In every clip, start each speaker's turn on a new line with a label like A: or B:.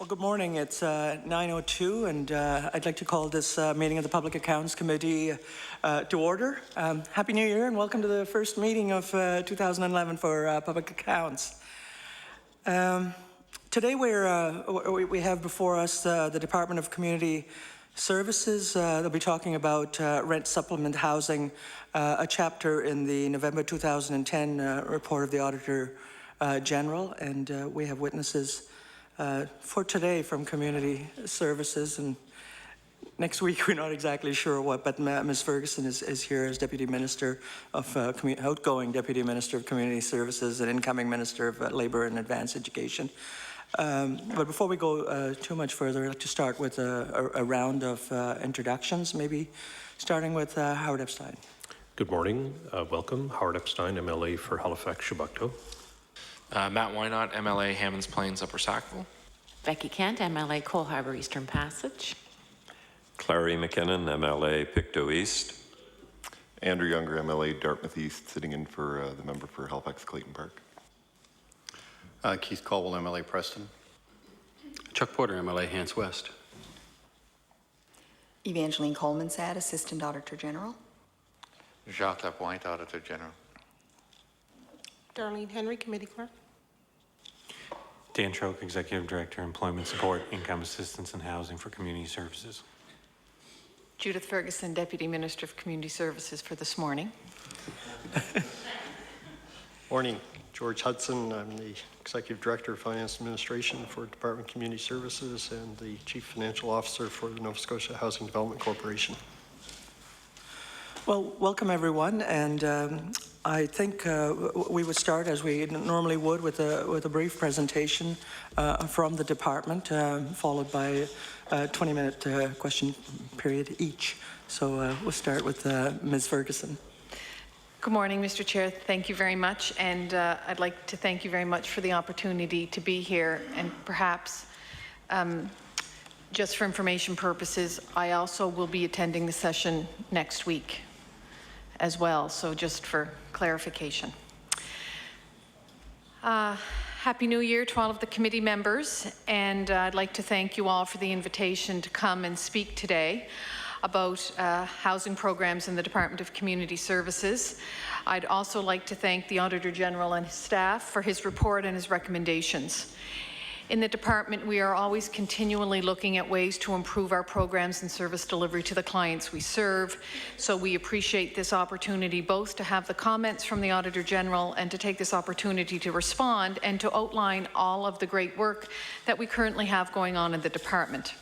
A: Good morning. It's 9:02, and I'd like to call this meeting of the Public Accounts Committee to order. Happy New Year, and welcome to the first meeting of 2011 for Public Accounts. Today we have before us the Department of Community Services. They'll be talking about rent supplement housing, a chapter in the November 2010 report of the Auditor General, and we have witnesses for today from Community Services, and next week we're not exactly sure what, but Ms. Ferguson is here as Deputy Minister of outgoing Deputy Minister of Community Services and incoming Minister of Labour and Advanced Education. But before we go too much further, I'd like to start with a round of introductions, maybe starting with Howard Epstein.
B: Good morning. Welcome. Howard Epstein, MLA for Halifax-Chebucto.
C: Matt Wynot, MLA Hammonds Plains Upper Sackville.
D: Becky Kent, MLA Cole Harbour Eastern Passage.
E: Clary McKinnon, MLA Pictou East.
F: Andrew Younger, MLA Dartmouth East, sitting in for the member for Halifax Clayton Park.
G: Keith Caldwell, MLA Preston.
H: Chuck Porter, MLA Hants West.
I: Evangeline Coleman-Sad, Assistant Auditor General.
J: Jacques Lapointe, Auditor General.
K: Darlene Henry, Committee Clerk.
L: Dan Troke, Executive Director, Employment Support, Income Assistance and Housing for Community Services.
M: Judith Ferguson, Deputy Minister of Community Services for this morning.
N: Morning. George Hudson. I'm the Executive Director of Finance Administration for Department of Community Services and the Chief Financial Officer for the Nova Scotia Housing Development Corporation.
A: Well, welcome everyone, and I think we would start as we normally would with a brief presentation from the department, followed by a 20-minute question period each. So we'll start with Ms. Ferguson.
M: Good morning, Mr. Chair. Thank you very much, and I'd like to thank you very much for the opportunity to be here, and perhaps just for information purposes, I also will be attending the session next week as well, so just for clarification. Happy New Year to all of the committee members, and I'd like to thank you all for the invitation to come and speak today about housing programs in the Department of Community Services. I'd also like to thank the Auditor General and his staff for his report and his recommendations. In the department, we are always continually looking at ways to improve our programs and service delivery to the clients we serve. So we appreciate this opportunity both to have the comments from the Auditor General and to take this opportunity to respond and to outline all of the great work that we currently have going on in the department.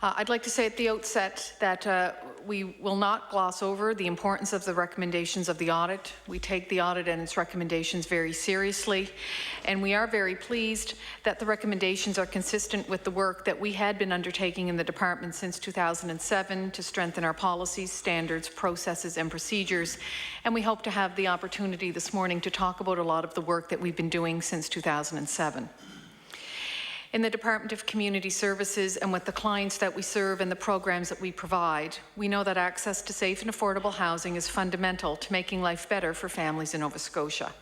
M: I'd like to say at the outset that we will not gloss over the importance of the recommendations of the audit. We take the audit and its recommendations very seriously, and we are very pleased that the recommendations are consistent with the work that we had been undertaking in the department since 2007 to strengthen our policies, standards, processes, and procedures. And we hope to have the opportunity this morning to talk about a lot of the work that we've been doing since 2007. In the Department of Community Services and with the clients that we serve and the programs that we provide, we know that access to safe and affordable housing is fundamental to making life better for families in Nova Scotia.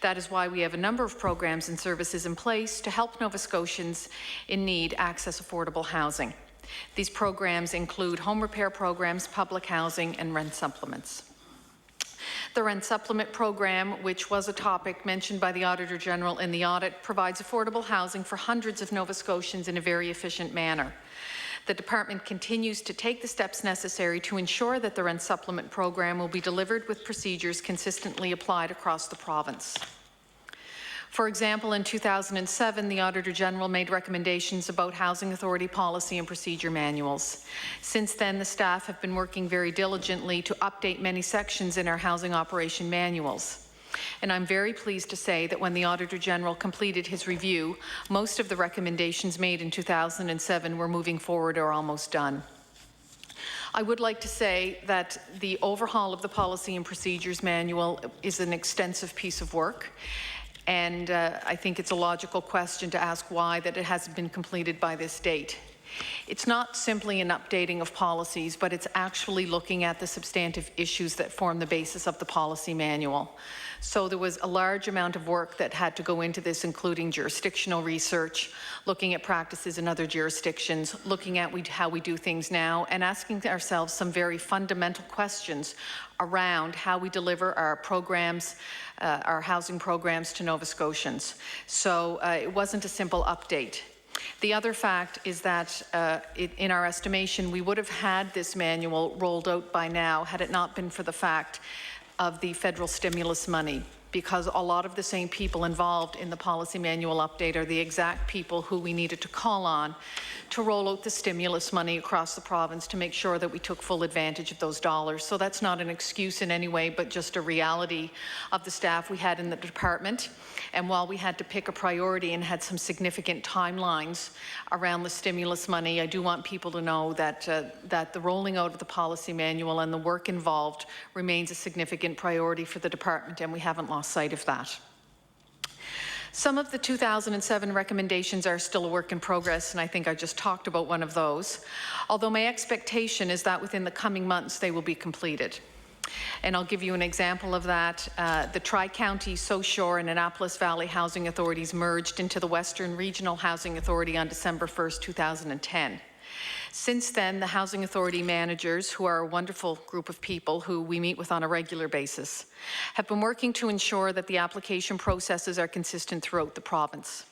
M: That is why we have a number of programs and services in place to help Nova Scotians in need access affordable housing. These programs include home repair programs, public housing, and rent supplements. The Rent Supplement Program, which was a topic mentioned by the Auditor General in the audit, provides affordable housing for hundreds of Nova Scotians in a very efficient manner. The department continues to take the steps necessary to ensure that the Rent Supplement Program will be delivered with procedures consistently applied across the province. For example, in 2007, the Auditor General made recommendations about Housing Authority policy and procedure manuals. Since then, the staff have been working very diligently to update many sections in our housing operation manuals. And I'm very pleased to say that when the Auditor General completed his review, most of the recommendations made in 2007 were moving forward or almost done. I would like to say that the overhaul of the policy and procedures manual is an extensive piece of work. And I think it's a logical question to ask why that it hasn't been completed by this date. It's not simply an updating of policies, but it's actually looking at the substantive issues that form the basis of the policy manual. So there was a large amount of work that had to go into this, including jurisdictional research, looking at practices in other jurisdictions, looking at how we do things now, and asking ourselves some very fundamental questions around how we deliver our programs, our housing programs to Nova Scotians. So it wasn't a simple update. The other fact is that in our estimation, we would have had this manual rolled out by now had it not been for the fact of the federal stimulus money, because a lot of the same people involved in the policy manual update are the exact people who we needed to call on to roll out the stimulus money across the province to make sure that we took full advantage of those dollars. So that's not an excuse in any way, but just a reality of the staff we had in the department. And while we had to pick a priority and had some significant timelines around the stimulus money, I do want people to know that, that the rolling out of the policy manual and the work involved remains a significant priority for the department, and we haven't lost sight of that. Some of the 2007 recommendations are still a work in progress, and I think I just talked about one of those, although my expectation is that within the coming months they will be completed. And I'll give you an example of that. The Tri-County, South Shore and Annapolis Valley Housing Authorities merged into the Western Regional Housing Authority on December 1st, 2010. Since then, the Housing Authority managers, who are a wonderful group of people who we meet with on a regular basis, have been working to ensure that the application processes are consistent throughout the province.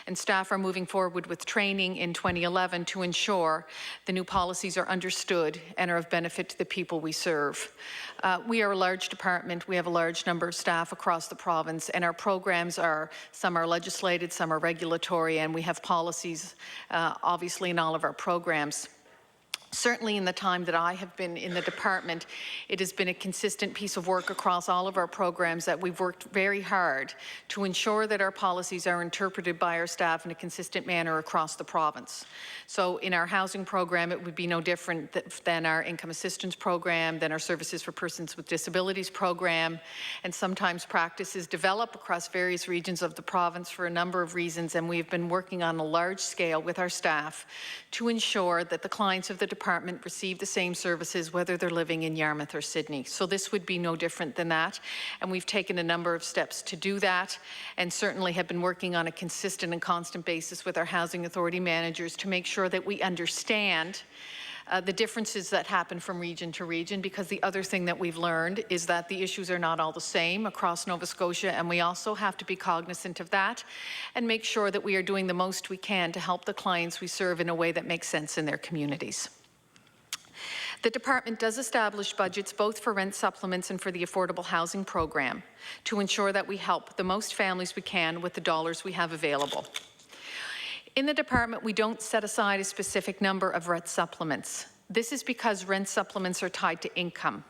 M: And staff are moving forward with training in 2011 to ensure the new policies are understood and are of benefit to the people we serve. We are a large department. We have a large number of staff across the province, and our programs are, some are legislated, some are regulatory, and we have policies obviously in all of our programs. Certainly in the time that I have been in the department, it has been a consistent piece of work across all of our programs that we've worked very hard to ensure that our policies are interpreted by our staff in a consistent manner across the province. So in our housing program, it would be no different than our income assistance program, than our services for persons with disabilities program, and sometimes practices develop across various regions of the province for a number of reasons, and we've been working on a large scale with our staff to ensure that the clients of the department receive the same services whether they're living in Yarmouth or Sydney. So this would be no different than that, and we've taken a number of steps to do that, and certainly have been working on a consistent and constant basis with our housing authority managers to make sure that we understand the differences that happen from region to region, because the other thing that we've learned is that the issues are not all the same across Nova Scotia, and we also have to be cognizant of that and make sure that we are doing the most we can to help the clients we serve in a way that makes sense in their communities. The department does establish budgets both for rent supplements and for the affordable housing program to ensure that we help the most families we can with the dollars we have available. In the department, we don't set aside a specific number of rent supplements. This is because rent supplements are tied to income.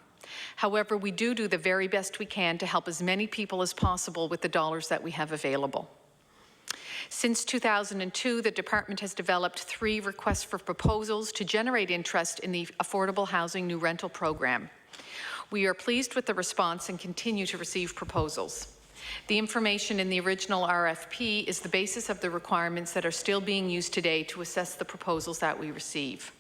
M: However, we do the very best we can to help as many people as possible with the dollars that we have available. Since 2002, the department has developed 3 requests for proposals to generate interest in the affordable housing new rental program. We are pleased with the response and continue to receive proposals. The information in the original RFP is the basis of the requirements that are still being used today to assess the proposals that we receive.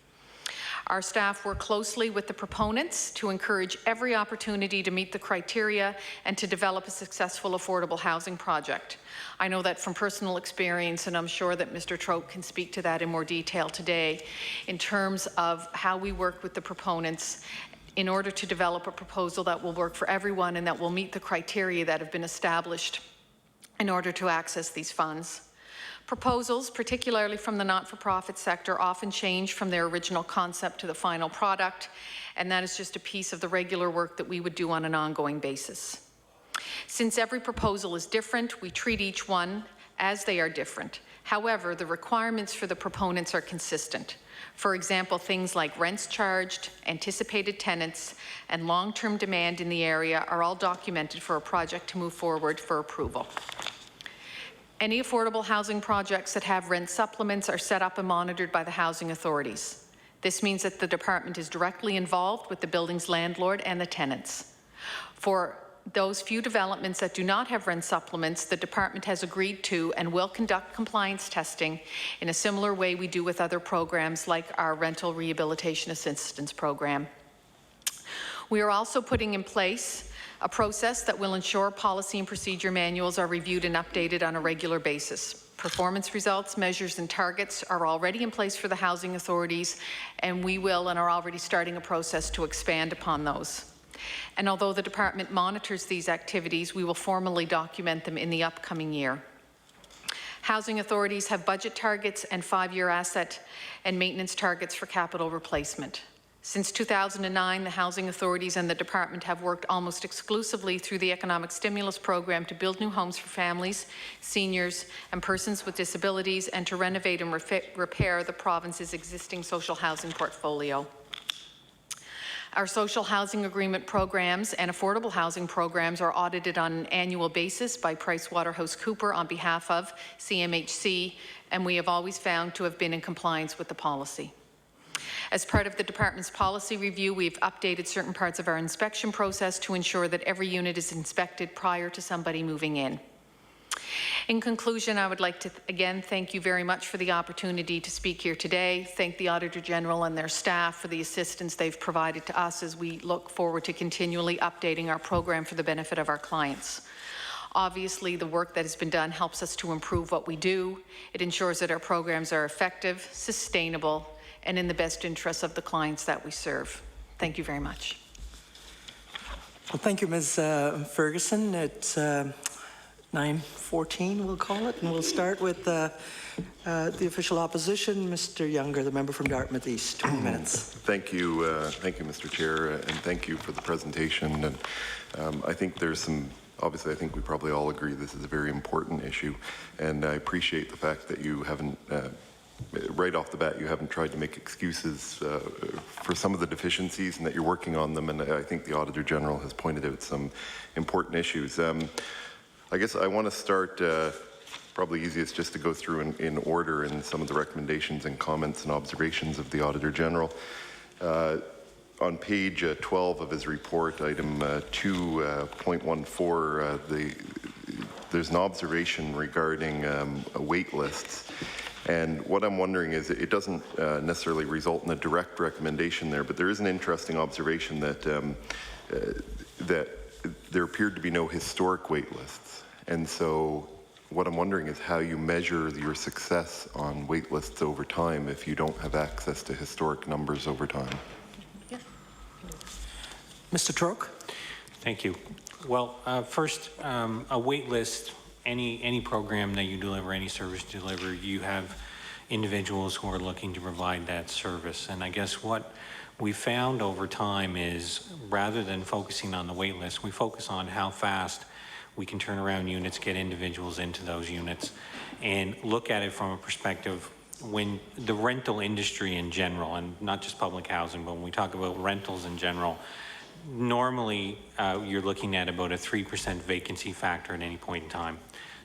M: Our staff work closely with the proponents to encourage every opportunity to meet the criteria and to develop a successful affordable housing project. I know that from personal experience, and I'm sure that Mr. Troke can speak to that in more detail today, in terms of how we work with the proponents in order to develop a proposal that will work for everyone and that will meet the criteria that have been established in order to access these funds. Proposals, particularly from the not-for-profit sector, often change from their original concept to the final product, and that is just a piece of the regular work that we would do on an ongoing basis. Since every proposal is different, we treat each one as they are different. However, the requirements for the proponents are consistent. For example, things like rents charged, anticipated tenants, and long-term demand in the area are all documented for a project to move forward for approval. Any affordable housing projects that have rent supplements are set up and monitored by the housing authorities. This means that the department is directly involved with the building's landlord and the tenants. For those few developments that do not have rent supplements, the department has agreed to and will conduct compliance testing in a similar way we do with other programs like our rental rehabilitation assistance program. We are also putting in place a process that will ensure policy and procedure manuals are reviewed and updated on a regular basis. Performance results, measures and targets are already in place for the housing authorities, and we will and are already starting a process to expand upon those. And although the department monitors these activities, we will formally document them in the upcoming year. Housing authorities have budget targets and 5-year asset and maintenance targets for capital replacement. Since 2009, the housing authorities and the department have worked almost exclusively through the economic stimulus program to build new homes for families, seniors, and persons with disabilities, and to renovate and repair the province's existing social housing portfolio. Our social housing agreement programs and affordable housing programs are audited on an annual basis by PricewaterhouseCoopers on behalf of CMHC, and we have always found to have been in compliance with the policy. As part of the department's policy review, we've updated certain parts of our inspection process to ensure that every unit is inspected prior to somebody moving in. In conclusion, I would like to again thank you very much for the opportunity to speak here today. Thank the Auditor General and their staff for the assistance they've provided to us as we look forward to continually updating our program for the benefit of our clients. Obviously, the work that has been done helps us to improve what we do. It ensures that our programs are effective, sustainable, and in the best interests of the clients that we serve. Thank you very much.
A: Well, thank you, Ms. Ferguson. It's 9:14, we'll call it, and we'll start with the official opposition, Mr. Younger, the member from Dartmouth East. 20 minutes.
F: Thank you, Mr. Chair, and thank you for the presentation. And I think there's some, obviously, I think we probably all agree this is a very important issue, and I appreciate the fact that you haven't right off the bat, you haven't tried to make excuses for some of the deficiencies and that you're working on them, and I think the Auditor General has pointed out some important issues. I guess I want to start, probably easiest just to go through in order in some of the recommendations and comments and observations of the Auditor General. On page 12 of his report, item 2.14, there's an observation regarding wait lists. And what I'm wondering is, it doesn't necessarily result in a direct recommendation there, but there is an interesting observation that that there appeared to be no historic wait lists. And so what I'm wondering is how you measure your success on wait lists over time if you don't have access to historic numbers over time.
M: Yeah.
A: Mr. Troke?
L: Thank you. Well, first, a wait list, any program that you deliver, any service you deliver, you have individuals who are looking to provide that service. And I guess what we found over time is, rather than focusing on the wait list, we focus on how fast we can turn around units, get individuals into those units, and look at it from a perspective when the rental industry in general, and not just public housing, but when we talk about rentals in general, normally you're looking at about a 3% vacancy factor at any point in time.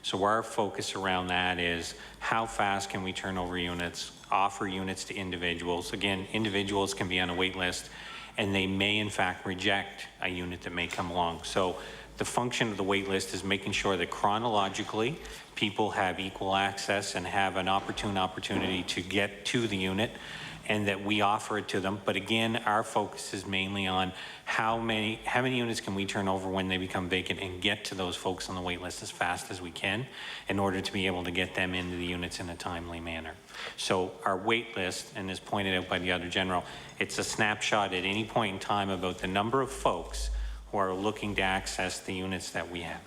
L: So our focus around that is how fast can we turn over units, offer units to individuals. Again, individuals can be on a wait list and they may in fact reject a unit that may come along. So the function of the wait list is making sure that chronologically people have equal access and have an opportunity to get to the unit, and that we offer it to them. But again, our focus is mainly on how many units can we turn over when they become vacant and get to those folks on the wait list as fast as we can in order to be able to get them into the units in a timely manner. So our wait list, and as pointed out by the Auditor General, it's a snapshot at any point in time about the number of folks who are looking to access the units that we have.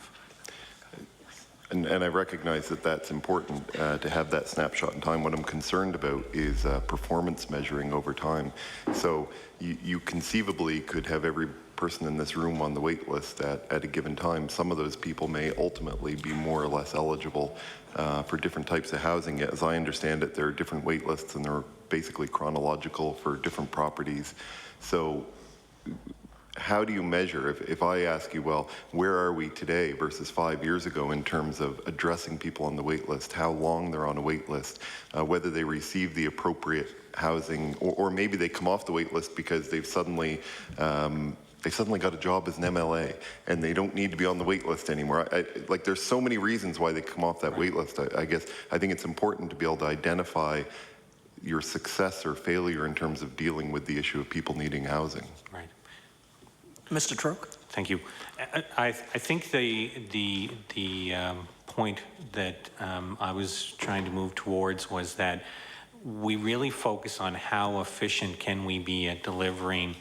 F: And I recognize that that's important to have that snapshot in time. What I'm concerned about is performance measuring over time. So you conceivably could have every person in this room on the wait list at a given time. Some of those people may ultimately be more or less eligible for different types of housing. Yet, as I understand it, there are different wait lists and they're basically chronological for different properties. So how do you measure, if I ask you, well, where are we today versus 5 years ago in terms of addressing people on the wait list, how long they're on a wait list, whether they receive the appropriate housing, or maybe they come off the wait list because they've suddenly they suddenly got a job as an MLA and they don't need to be on the wait list anymore. Like there's so many reasons why they come off that wait list. I think it's important to be able to identify your success or failure in terms of dealing with the issue of people needing housing.
L: Right.
A: Mr. Troke?
L: Thank you. I think the point that I was trying to move towards was that we really focus on how efficient can we be at delivering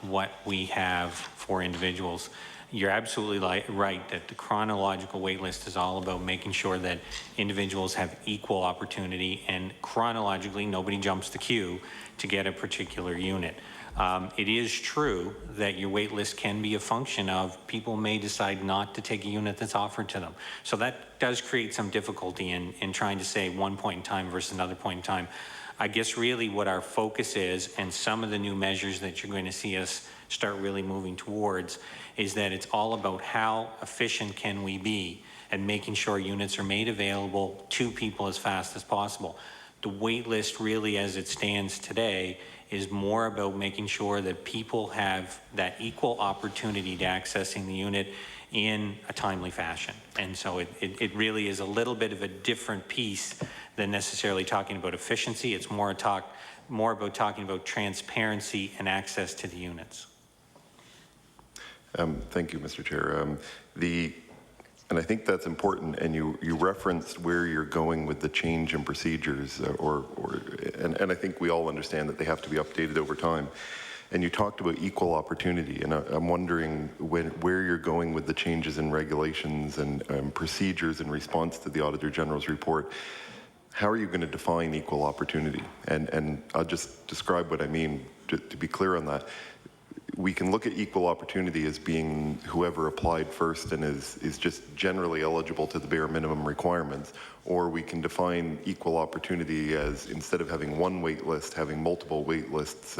L: what we have for individuals. You're absolutely right that the chronological wait list is all about making sure that individuals have equal opportunity, and chronologically nobody jumps the queue to get a particular unit. It is true that your wait list can be a function of people may decide not to take a unit that's offered to them. So that does create some difficulty in trying to say one point in time versus another point in time. I guess really what our focus is, and some of the new measures that you're going to see us start really moving towards, is that it's all about how efficient can we be and making sure units are made available to people as fast as possible. The wait list really as it stands today is more about making sure that people have that equal opportunity to accessing the unit in a timely fashion. And so it really is a little bit of a different piece than necessarily talking about efficiency. It's more about talking about transparency and access to the units.
F: Thank you, Mr. Chair. And I think that's important, and you referenced where you're going with the change in procedures, and I think we all understand that they have to be updated over time. And you talked about equal opportunity, and I'm wondering where you're going with the changes in regulations and procedures in response to the Auditor General's report. How are you going to define equal opportunity? And I'll just describe what I mean to be clear on that. We can look at equal opportunity as being whoever applied first and is just generally eligible to the bare minimum requirements, or we can define equal opportunity as, instead of having one wait list, having multiple wait lists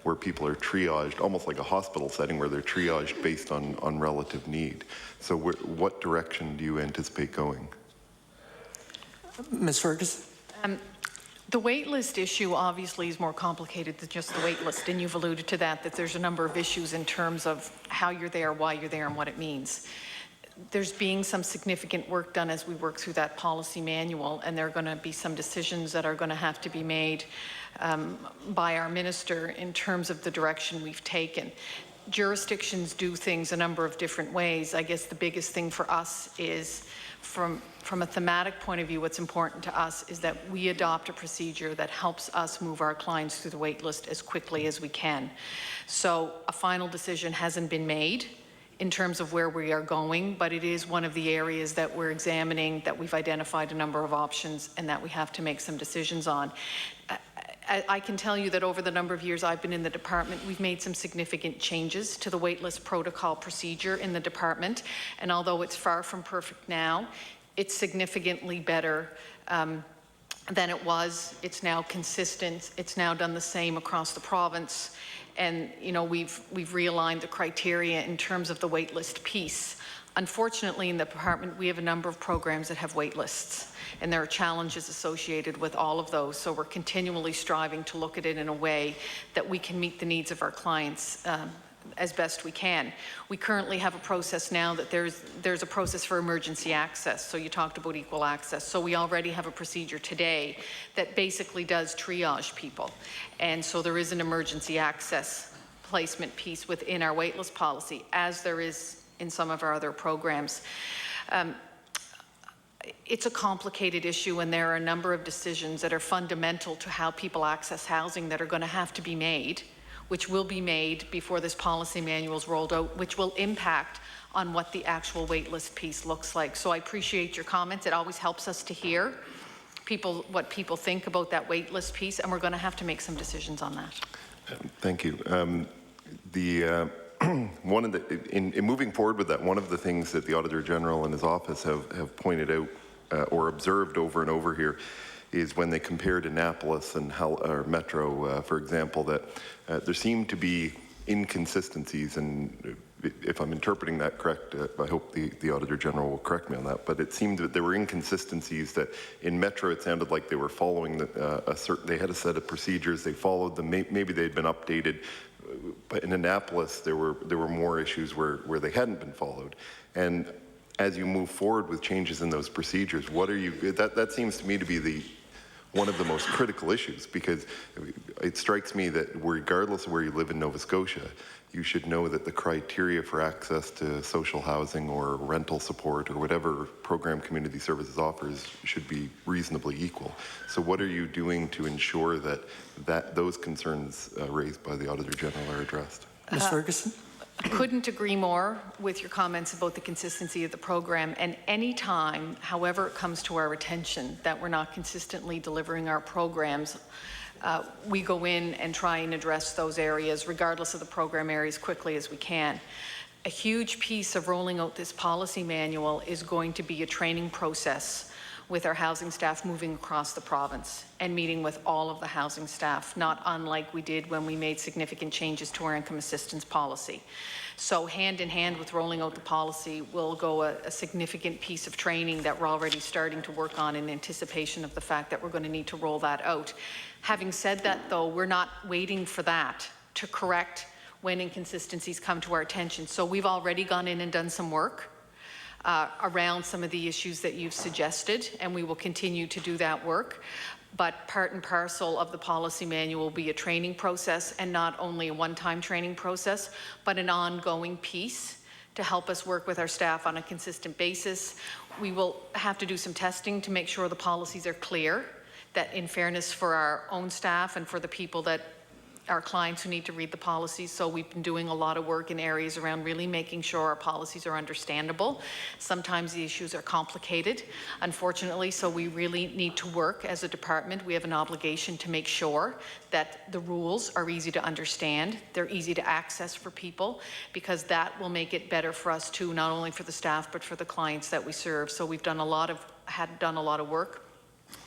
F: where people are triaged, almost like a hospital setting where they're triaged based on relative need. So what direction do you anticipate going?
A: Ms. Ferguson?
M: The wait list issue obviously is more complicated than just the wait list, and you've alluded to that there's a number of issues in terms of how you're there, why you're there, and what it means. There's being some significant work done as we work through that policy manual, and there are going to be some decisions that are going to have to be made by our minister in terms of the direction we've taken. Jurisdictions do things a number of different ways. I guess the biggest thing for us is, from a thematic point of view, what's important to us is that we adopt a procedure that helps us move our clients through the wait list as quickly as we can. So a final decision hasn't been made in terms of where we are going, but it is one of the areas that we're examining, that we've identified a number of options, and that we have to make some decisions on. I can tell you that over the number of years I've been in the department, we've made some significant changes to the waitlist protocol procedure in the department, and although it's far from perfect now, it's significantly better than it was. It's now consistent. It's now done the same across the province, and you know, we've realigned the criteria in terms of the waitlist piece. Unfortunately, in the department, we have a number of programs that have wait lists, and there are challenges associated with all of those. So we're continually striving to look at it in a way that we can meet the needs of our clients as best we can. We currently have a process now that there's a process for emergency access. So you talked about equal access. So we already have a procedure today that basically does triage people. And so there is an emergency access placement piece within our waitlist policy, as there is in some of our other programs. It's a complicated issue, and there are a number of decisions that are fundamental to how people access housing that are going to have to be made, which will be made before this policy manual is rolled out, which will impact on what the actual waitlist piece looks like. So I appreciate your comments. It always helps us to hear what people think about that waitlist piece, and we're going to have to make some decisions on that.
F: Thank you. One of in moving forward with that, one of the things that the Auditor General and his office have pointed out or observed over and over here is when they compared Annapolis and Metro, for example, that there seem to be inconsistencies, and if I'm interpreting that correct, I hope the Auditor General will correct me on that, but it seemed that there were inconsistencies that in Metro it sounded like they were following they had a set of procedures, they followed them, maybe they'd been updated, but in Annapolis, there were more issues where they hadn't been followed. And as you move forward with changes in those procedures, what are you, that seems to me to be one of the most critical issues, because it strikes me that regardless of where you live in Nova Scotia, you should know that the criteria for access to social housing or rental support or whatever program community services offers should be reasonably equal. So what are you doing to ensure that those concerns raised by the Auditor General are addressed?
A: Ms. Ferguson?
M: I couldn't agree more with your comments about the consistency of the program. And any time, however it comes to our attention, that we're not consistently delivering our programs, we go in and try and address those areas, regardless of the program area, as quickly as we can. A huge piece of rolling out this policy manual is going to be a training process with our housing staff moving across the province and meeting with all of the housing staff, not unlike we did when we made significant changes to our income assistance policy. So hand in hand with rolling out the policy will go a significant piece of training that we're already starting to work on in anticipation of the fact that we're going to need to roll that out. Having said that, though, we're not waiting for that to correct when inconsistencies come to our attention. So we've already gone in and done some work around some of the issues that you've suggested, and we will continue to do that work. But part and parcel of the policy manual will be a training process, and not only a one-time training process, but an ongoing piece to help us work with our staff on a consistent basis. We will have to do some testing to make sure the policies are clear, that in fairness for our own staff and for the people that our clients who need to read the policies. So we've been doing a lot of work in areas around really making sure our policies are understandable. Sometimes the issues are complicated, unfortunately, so we really need to work as a department. We have an obligation to make sure that the rules are easy to understand, they're easy to access for people, because that will make it better for us too, not only for the staff, but for the clients that we serve. So we've done a lot of work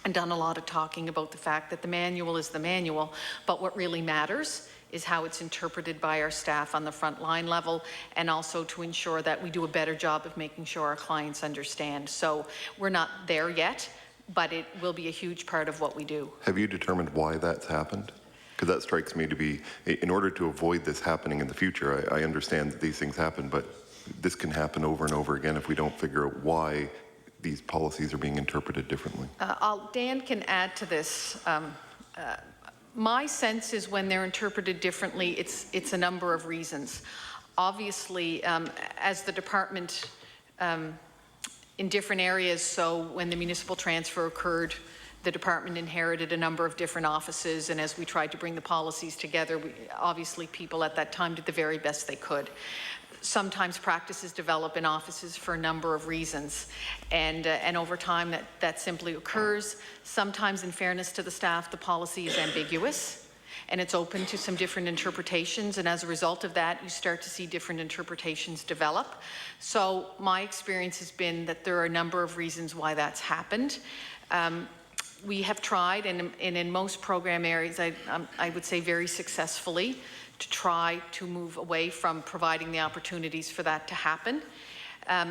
M: and done a lot of talking about the fact that the manual is the manual, but what really matters is how it's interpreted by our staff on the front line level, and also to ensure that we do a better job of making sure our clients understand. So we're not there yet, but it will be a huge part of what we do.
F: Have you determined why that's happened? Because that strikes me to be, in order to avoid this happening in the future, I understand that these things happen, but this can happen over and over again if we don't figure out why these policies are being interpreted differently.
M: Dan can add to this. My sense is when they're interpreted differently, it's a number of reasons. Obviously, as the department in different areas, so when the municipal transfer occurred, the department inherited a number of different offices, and as we tried to bring the policies together, obviously people at that time did the very best they could. Sometimes practices develop in offices for a number of reasons, and over time that simply occurs. Sometimes, in fairness to the staff, the policy is ambiguous and it's open to some different interpretations, and as a result of that, you start to see different interpretations develop. So my experience has been that there are a number of reasons why that's happened. We have tried, and in most program areas, I would say very successfully, to try to move away from providing the opportunities for that to happen.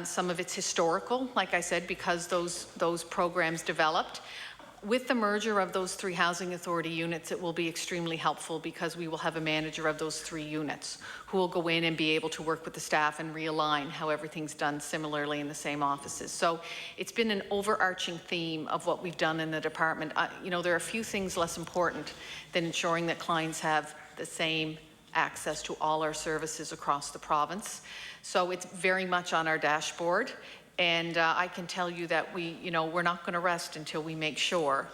M: Some of it's historical, like I said, because those programs developed. With the merger of those 3 housing authority units, it will be extremely helpful, because we will have a manager of those 3 units who will go in and be able to work with the staff and realign how everything's done similarly in the same offices. So it's been an overarching theme of what we've done in the department. You know, there are a few things less important than ensuring that clients have the same access to all our services across the province. So it's very much on our dashboard, and I can tell you that we're not going to rest until we make sure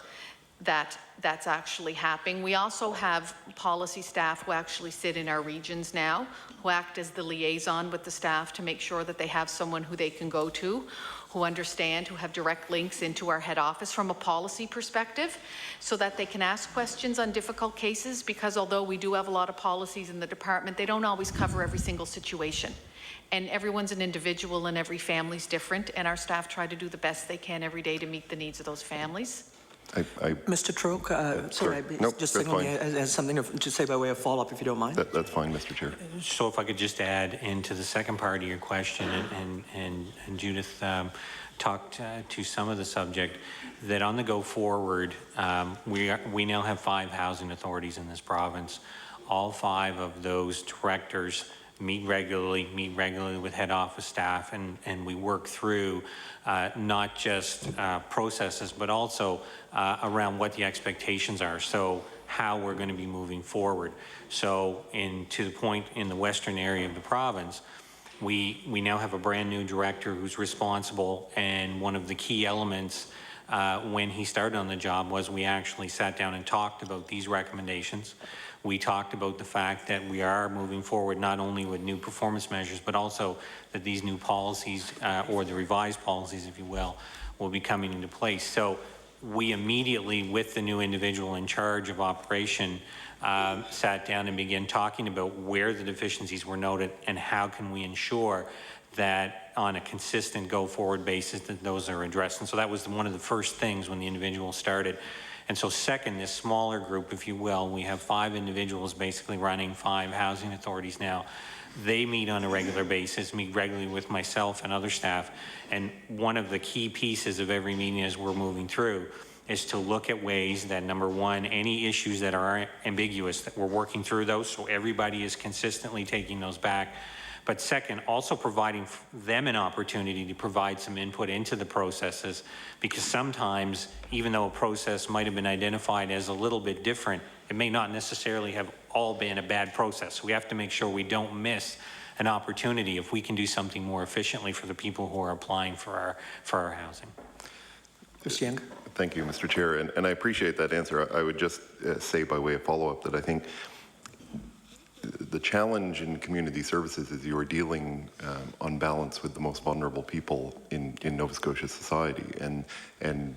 M: that that's actually happening. We also have policy staff who actually sit in our regions now, who act as the liaison with the staff to make sure that they have someone who they can go to, who understand, who have direct links into our head office from a policy perspective, so that they can ask questions on difficult cases, because although we do have a lot of policies in the department, they don't always cover every single situation. And everyone's an individual and every family's different, and our staff try to do the best they can every day to meet the needs of those families.
A: Mr. Troke, sorry,
F: nope,
A: just signaling as something to say by way of follow-up, if you don't mind.
F: That's fine, Mr. Chair.
L: So if I could just add into the second part of your question, and Judith talked to some of the subject, that on the go forward, we now have 5 housing authorities in this province. all 5 of those directors meet regularly with head office staff, and we work through not just processes, but also around what the expectations are. So how we're going to be moving forward. So to the point in the western area of the province, we now have a brand new director who's responsible, and one of the key elements when he started on the job was we actually sat down and talked about these recommendations. We talked about the fact that we are moving forward not only with new performance measures, but also that these new policies, or the revised policies, if you will be coming into place. So we immediately, with the new individual in charge of operation, sat down and began talking about where the deficiencies were noted and how can we ensure that on a consistent go-forward basis that those are addressed. And so that was one of the first things when the individual started. And so second, this smaller group, if you will, we have 5 individuals basically running 5 housing authorities now. They meet on a regular basis, meet regularly with myself and other staff. And one of the key pieces of every meeting as we're moving through is to look at ways that, number one, any issues that are ambiguous, that we're working through those so everybody is consistently taking those back. But second, also providing them an opportunity to provide some input into the processes, because sometimes, even though a process might have been identified as a little bit different, it may not necessarily have all been a bad process. So we have to make sure we don't miss an opportunity if we can do something more efficiently for the people who are applying for our housing.
A: Christian.
F: Thank you, Mr. Chair, and I appreciate that answer. I would just say by way of follow-up that I think the challenge in community services is you are dealing on balance with the most vulnerable people in Nova Scotia society, and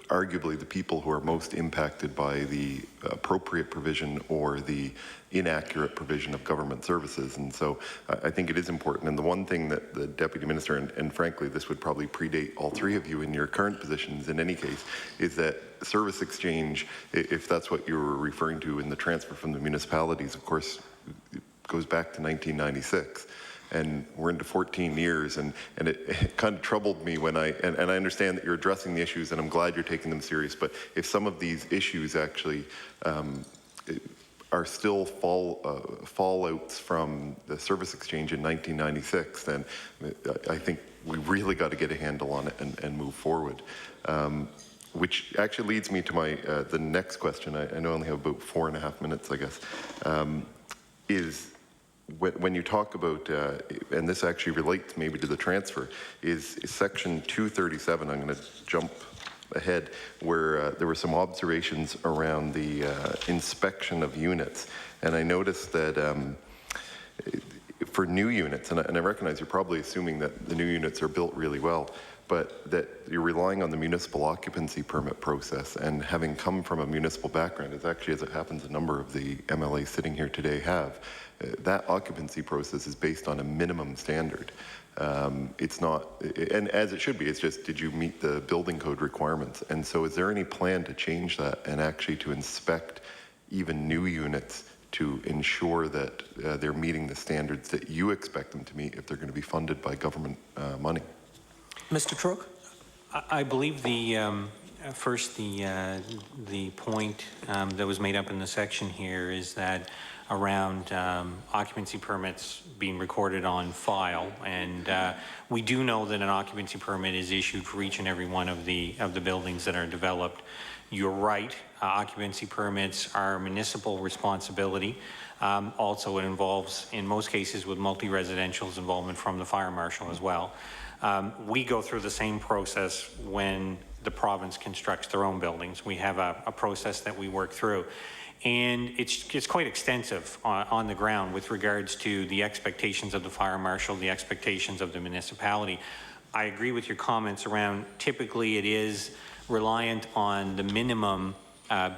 F: arguably the people who are most impacted by the appropriate provision or the inaccurate provision of government services. And so I think it is important. And the one thing that the Deputy Minister, and frankly this would probably predate all 3 of you in your current positions in any case, is that service exchange, if that's what you were referring to in the transfer from the municipalities, of course, it goes back to 1996. And we're into 14 years, and it kind of troubled me when I understand that you're addressing the issues, and I'm glad you're taking them serious, but if some of these issues actually are still fallouts from the service exchange in 1996, then I think we really got to get a handle on it and move forward. Which actually leads me to my the next question. I know I only have about 4.5 minutes, I guess, is when you talk about, and this actually relates maybe to the transfer, is section 237, I'm going to jump ahead, where there were some observations around the inspection of units. And I noticed that for new units, and I recognize you're probably assuming that the new units are built really well, but that you're relying on the municipal occupancy permit process, and having come from a municipal background, as actually as it happens a number of the MLAs sitting here today have, that occupancy process is based on a minimum standard. It's not, and as it should be, it's just, did you meet the building code requirements? And so is there any plan to change that and actually to inspect even new units to ensure that they're meeting the standards that you expect them to meet if they're going to be funded by government money?
A: Mr. Trook?
L: I believe the first, the point that was made up in the section here is that around occupancy permits being recorded on file, and we do know that an occupancy permit is issued for each and every one of the buildings that are developed. You're right, occupancy permits are municipal responsibility. Also, it involves, in most cases with multi-residentials, involvement from the fire marshal as well. We go through the same process when the province constructs their own buildings. We have a process that we work through. And it's quite extensive on the ground with regards to the expectations of the fire marshal, the expectations of the municipality. I agree with your comments around typically it is reliant on the minimum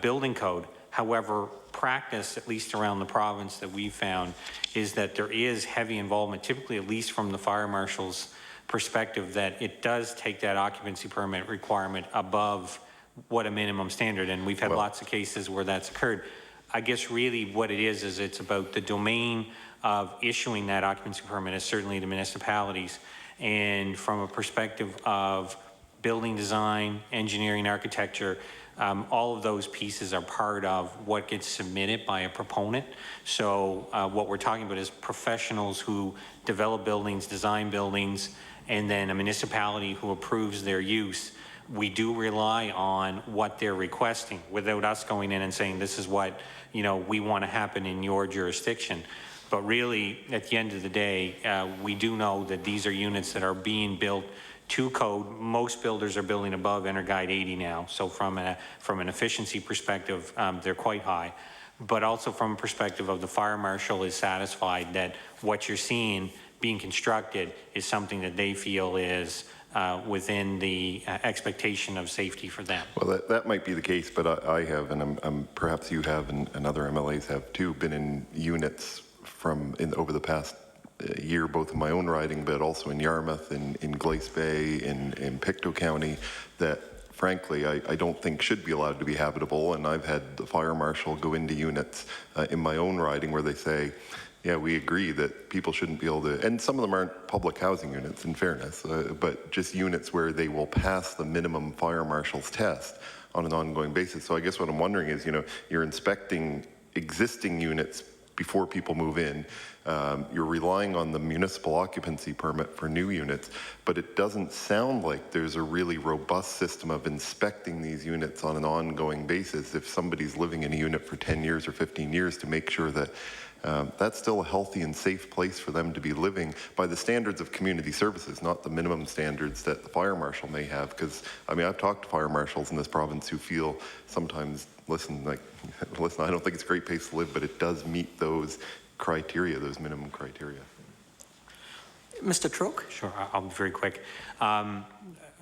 L: building code. However, practice, at least around the province that we've found, is that there is heavy involvement, typically at least from the fire marshal's perspective, that it does take that occupancy permit requirement above what a minimum standard, and we've had lots of cases where that's occurred. I guess really what it is it's about the domain of issuing that occupancy permit is certainly the municipalities, and from a perspective of building design, engineering, architecture, all of those pieces are part of what gets submitted by a proponent. So what we're talking about is professionals who develop buildings, design buildings, and then a municipality who approves their use. We do rely on what they're requesting without us going in and saying, this is what, you know, we want to happen in your jurisdiction. But really, at the end of the day, we do know that these are units that are being built to code. Most builders are building above EnerGuide 80 now. So from an efficiency perspective, they're quite high. But also from a perspective of the fire marshal is satisfied that what you're seeing being constructed is something that they feel is within the expectation of safety for them.
F: Well, that might be the case, but I have, and perhaps you have, and other MLAs have too, been in units over the past year, both in my own riding, but also in Yarmouth, in Glace Bay, in Pictou County, that frankly I don't think should be allowed to be habitable. And I've had the fire marshal go into units in my own riding where they say, yeah, we agree that people shouldn't be able to, and some of them aren't public housing units in fairness, but just units where they will pass the minimum fire marshal's test on an ongoing basis. So I guess what I'm wondering is, you know, you're inspecting existing units before people move in. You're relying on the municipal occupancy permit for new units, but it doesn't sound like there's a really robust system of inspecting these units on an ongoing basis if somebody's living in a unit for 10 years or 15 years to make sure that that's still a healthy and safe place for them to be living by the standards of community services, not the minimum standards that the fire marshal may have. Because, I mean, I've talked to fire marshals in this province who feel sometimes, listen, I don't think it's a great place to live, but it does meet those criteria, those minimum criteria.
A: Mr. Troke?
L: Sure, I'll be very quick.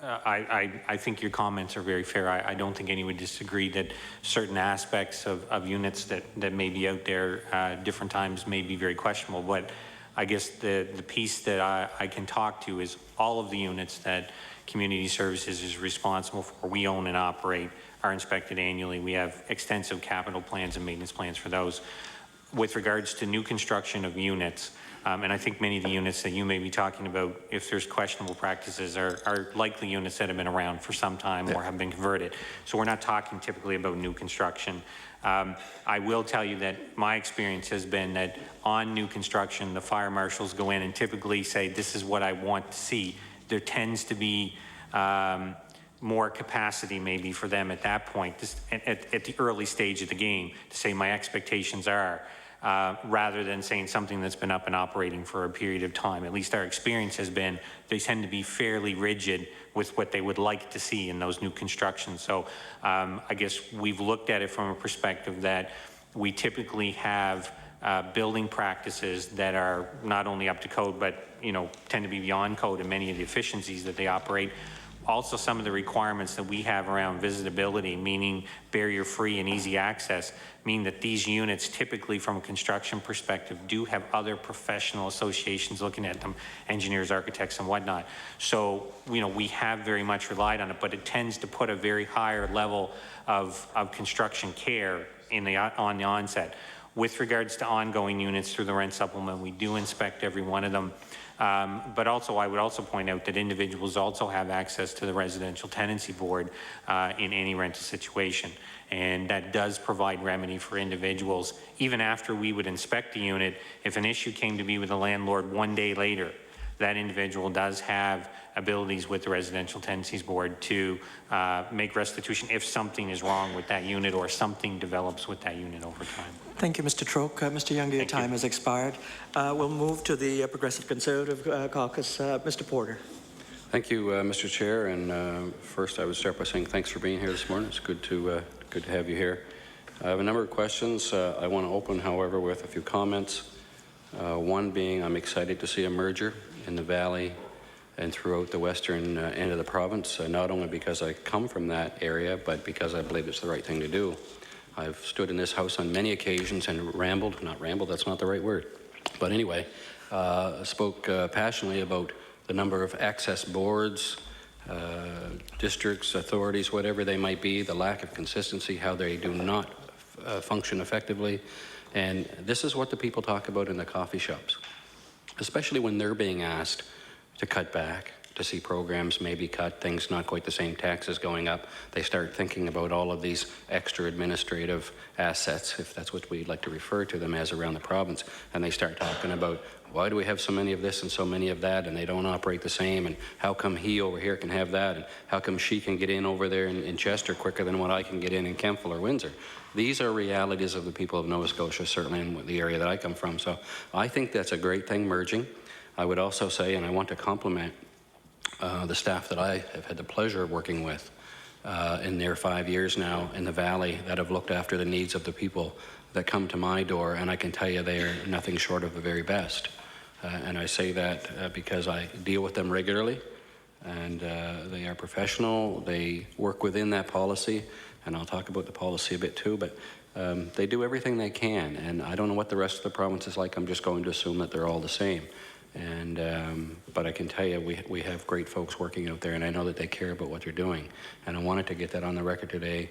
L: I think your comments are very fair. I don't think anyone would disagree that certain aspects of units that may be out there different times may be very questionable. But I guess the piece that I can talk to is all of the units that Community Services is responsible for, we own and operate, are inspected annually. We have extensive capital plans and maintenance plans for those. With regards to new construction of units, and I think many of the units that you may be talking about, if there's questionable practices, are likely units that have been around for some time or have been converted. So we're not talking typically about new construction. I will tell you that my experience has been that on new construction, the fire marshals go in and typically say, this is what I want to see. There tends to be more capacity maybe for them at that point, at the early stage of the game, to say my expectations are, rather than saying something that's been up and operating for a period of time. At least our experience has been they tend to be fairly rigid with what they would like to see in those new constructions. So I guess we've looked at it from a perspective that we typically have building practices that are not only up to code, but tend to be beyond code in many of the efficiencies that they operate. Also, some of the requirements that we have around visitability, meaning barrier-free and easy access, mean that these units typically from a construction perspective do have other professional associations looking at them, engineers, architects, and whatnot. So, we have very much relied on it, but it tends to put a very higher level of construction care on the onset. With regards to ongoing units through the rent supplement, we do inspect every one of them. But also, I would also point out that individuals also have access to the Residential Tenancy Board in any rental situation. And that does provide remedy for individuals. Even after we would inspect the unit, if an issue came to be with the landlord one day later, that individual does have abilities with the Residential Tenancies Board to make restitution if something is wrong with that unit or something develops with that unit over time.
A: Thank you, Mr. Troke. Mr. Young, your time has expired. We'll move to the Progressive Conservative Caucus. Mr. Porter.
H: Thank you, Mr. Chair. And first, I would start by saying thanks for being here this morning. It's good to have you here. I have a number of questions. I want to open, however, with a few comments. One being, I'm excited to see a merger in the Valley and throughout the western end of the province, not only because I come from that area, but because I believe it's the right thing to do. I've stood in this house on many occasions and not rambled, that's not the right word. But anyway, spoke passionately about the number of access boards, districts, authorities, whatever they might be, the lack of consistency, how they do not function effectively. And this is what the people talk about in the coffee shops, especially when they're being asked to cut back, to see programs maybe cut, things not quite the same, taxes going up. They start thinking about all of these extra administrative assets, if that's what we'd like to refer to them as around the province, and they start talking about, why do we have so many of this and so many of that, and they don't operate the same, and how come he over here can have that, and how come she can get in over there in Chester quicker than what I can get in Kemptville or Windsor? These are realities of the people of Nova Scotia, certainly in the area that I come from. So I think that's a great thing, merging. I would also say, and I want to compliment the staff that I have had the pleasure of working with in their 5 years now in the Valley that have looked after the needs of the people that come to my door, and I can tell you they are nothing short of the very best. And I say that because I deal with them regularly, and they are professional. They work within that policy, and I'll talk about the policy a bit too, but they do everything they can, and I don't know what the rest of the province is like. I'm just going to assume that they're all the same. And but I can tell you we have great folks working out there, and I know that they care about what they're doing, and I wanted to get that on the record today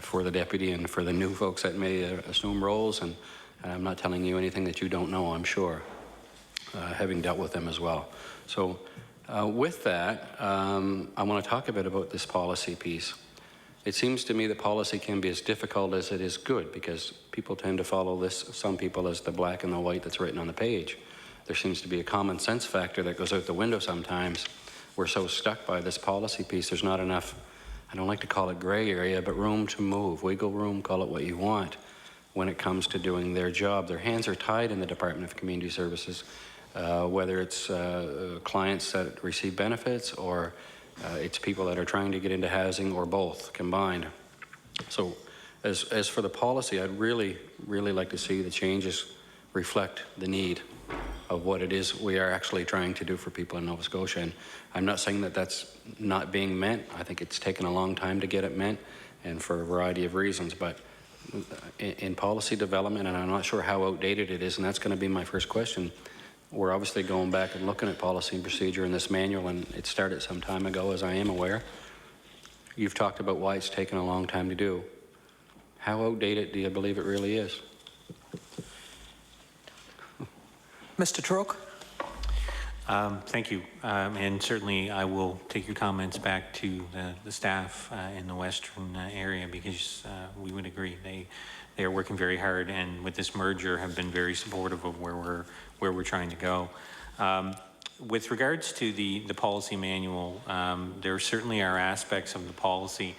H: for the deputy and for the new folks that may assume roles. And I'm not telling you anything that you don't know, I'm sure, having dealt with them as well. So with that, I want to talk a bit about this policy piece. It seems to me that policy can be as difficult as it is good, because people tend to follow this, some people, as the black and the white that's written on the page. There seems to be a common sense factor that goes out the window sometimes. We're so stuck by this policy piece, there's not enough, I don't like to call it gray area, but room to move, wiggle room, call it what you want, when it comes to doing their job. Their hands are tied in the Department of Community Services, whether it's clients that receive benefits, or it's people that are trying to get into housing, or both combined. So as for the policy, I'd really like to see the changes reflect the need of what it is we are actually trying to do for people in Nova Scotia. And I'm not saying that that's not being met. I think it's taken a long time to get it met, and for a variety of reasons. But in policy development, and I'm not sure how outdated it is, and that's going to be my first question, we're obviously going back and looking at policy and procedure in this manual, and it started some time ago, as I am aware. You've talked about why it's taken a long time to do. How outdated do you believe it really is?
A: Mr. Troke?
L: Thank you. And certainly I will take your comments back to the staff in the western area, because we would agree they are working very hard, and with this merger have been very supportive of where we're trying to go. With regards to the policy manual, there certainly are aspects of the policy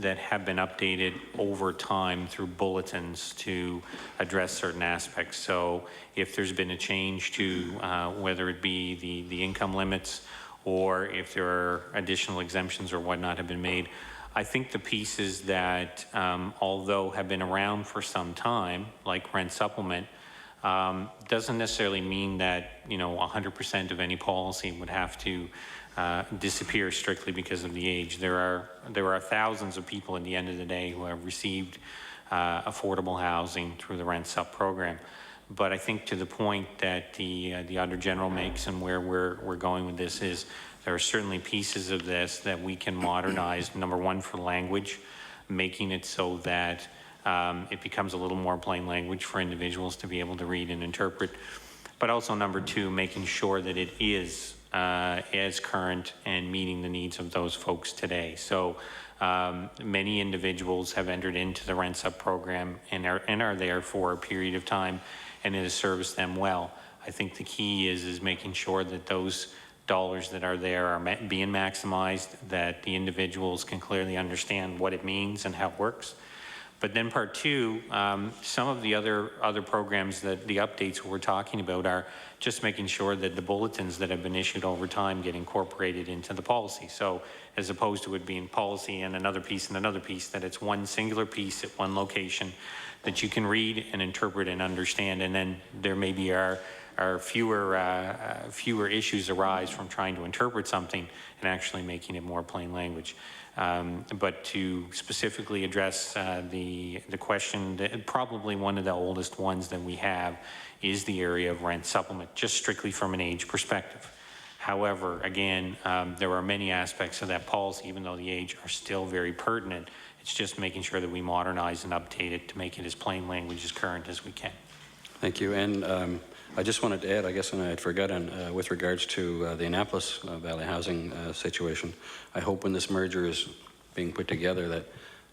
L: that have been updated over time through bulletins to address certain aspects. So if there's been a change to whether it be the income limits, or if there are additional exemptions or whatnot have been made, I think the pieces that, although have been around for some time, like rent supplement, doesn't necessarily mean that 100% of any policy would have to disappear strictly because of the age. There are thousands of people at the end of the day who have received affordable housing through the rent sup program. But I think to the point that the Auditor General makes, and where we're going with this, is there are certainly pieces of this that we can modernize. Number one, for language, making it so that it becomes a little more plain language for individuals to be able to read and interpret. But also, number two, making sure that it is as current and meeting the needs of those folks today. So many individuals have entered into the rent sub program and are there for a period of time, and it has serviced them well. I think the key is making sure that those dollars that are there are being maximized, that the individuals can clearly understand what it means and how it works. But then part two, some of the other programs, that the updates we're talking about, are just making sure that the bulletins that have been issued over time get incorporated into the policy. So as opposed to it being policy and another piece, that it's one singular piece at one location that you can read and interpret and understand, and then there maybe are fewer issues arise from trying to interpret something and actually making it more plain language. But to specifically address the question, that probably one of the oldest ones that we have is the area of rent supplement, just strictly from an age perspective. However, again, there are many aspects of that policy, even though the age are still very pertinent. It's just making sure that we modernize and update it to make it as plain language as current as we can.
H: Thank you. And I just wanted to add, I guess, and I had forgotten, with regards to the Annapolis Valley housing situation, I hope when this merger is being put together that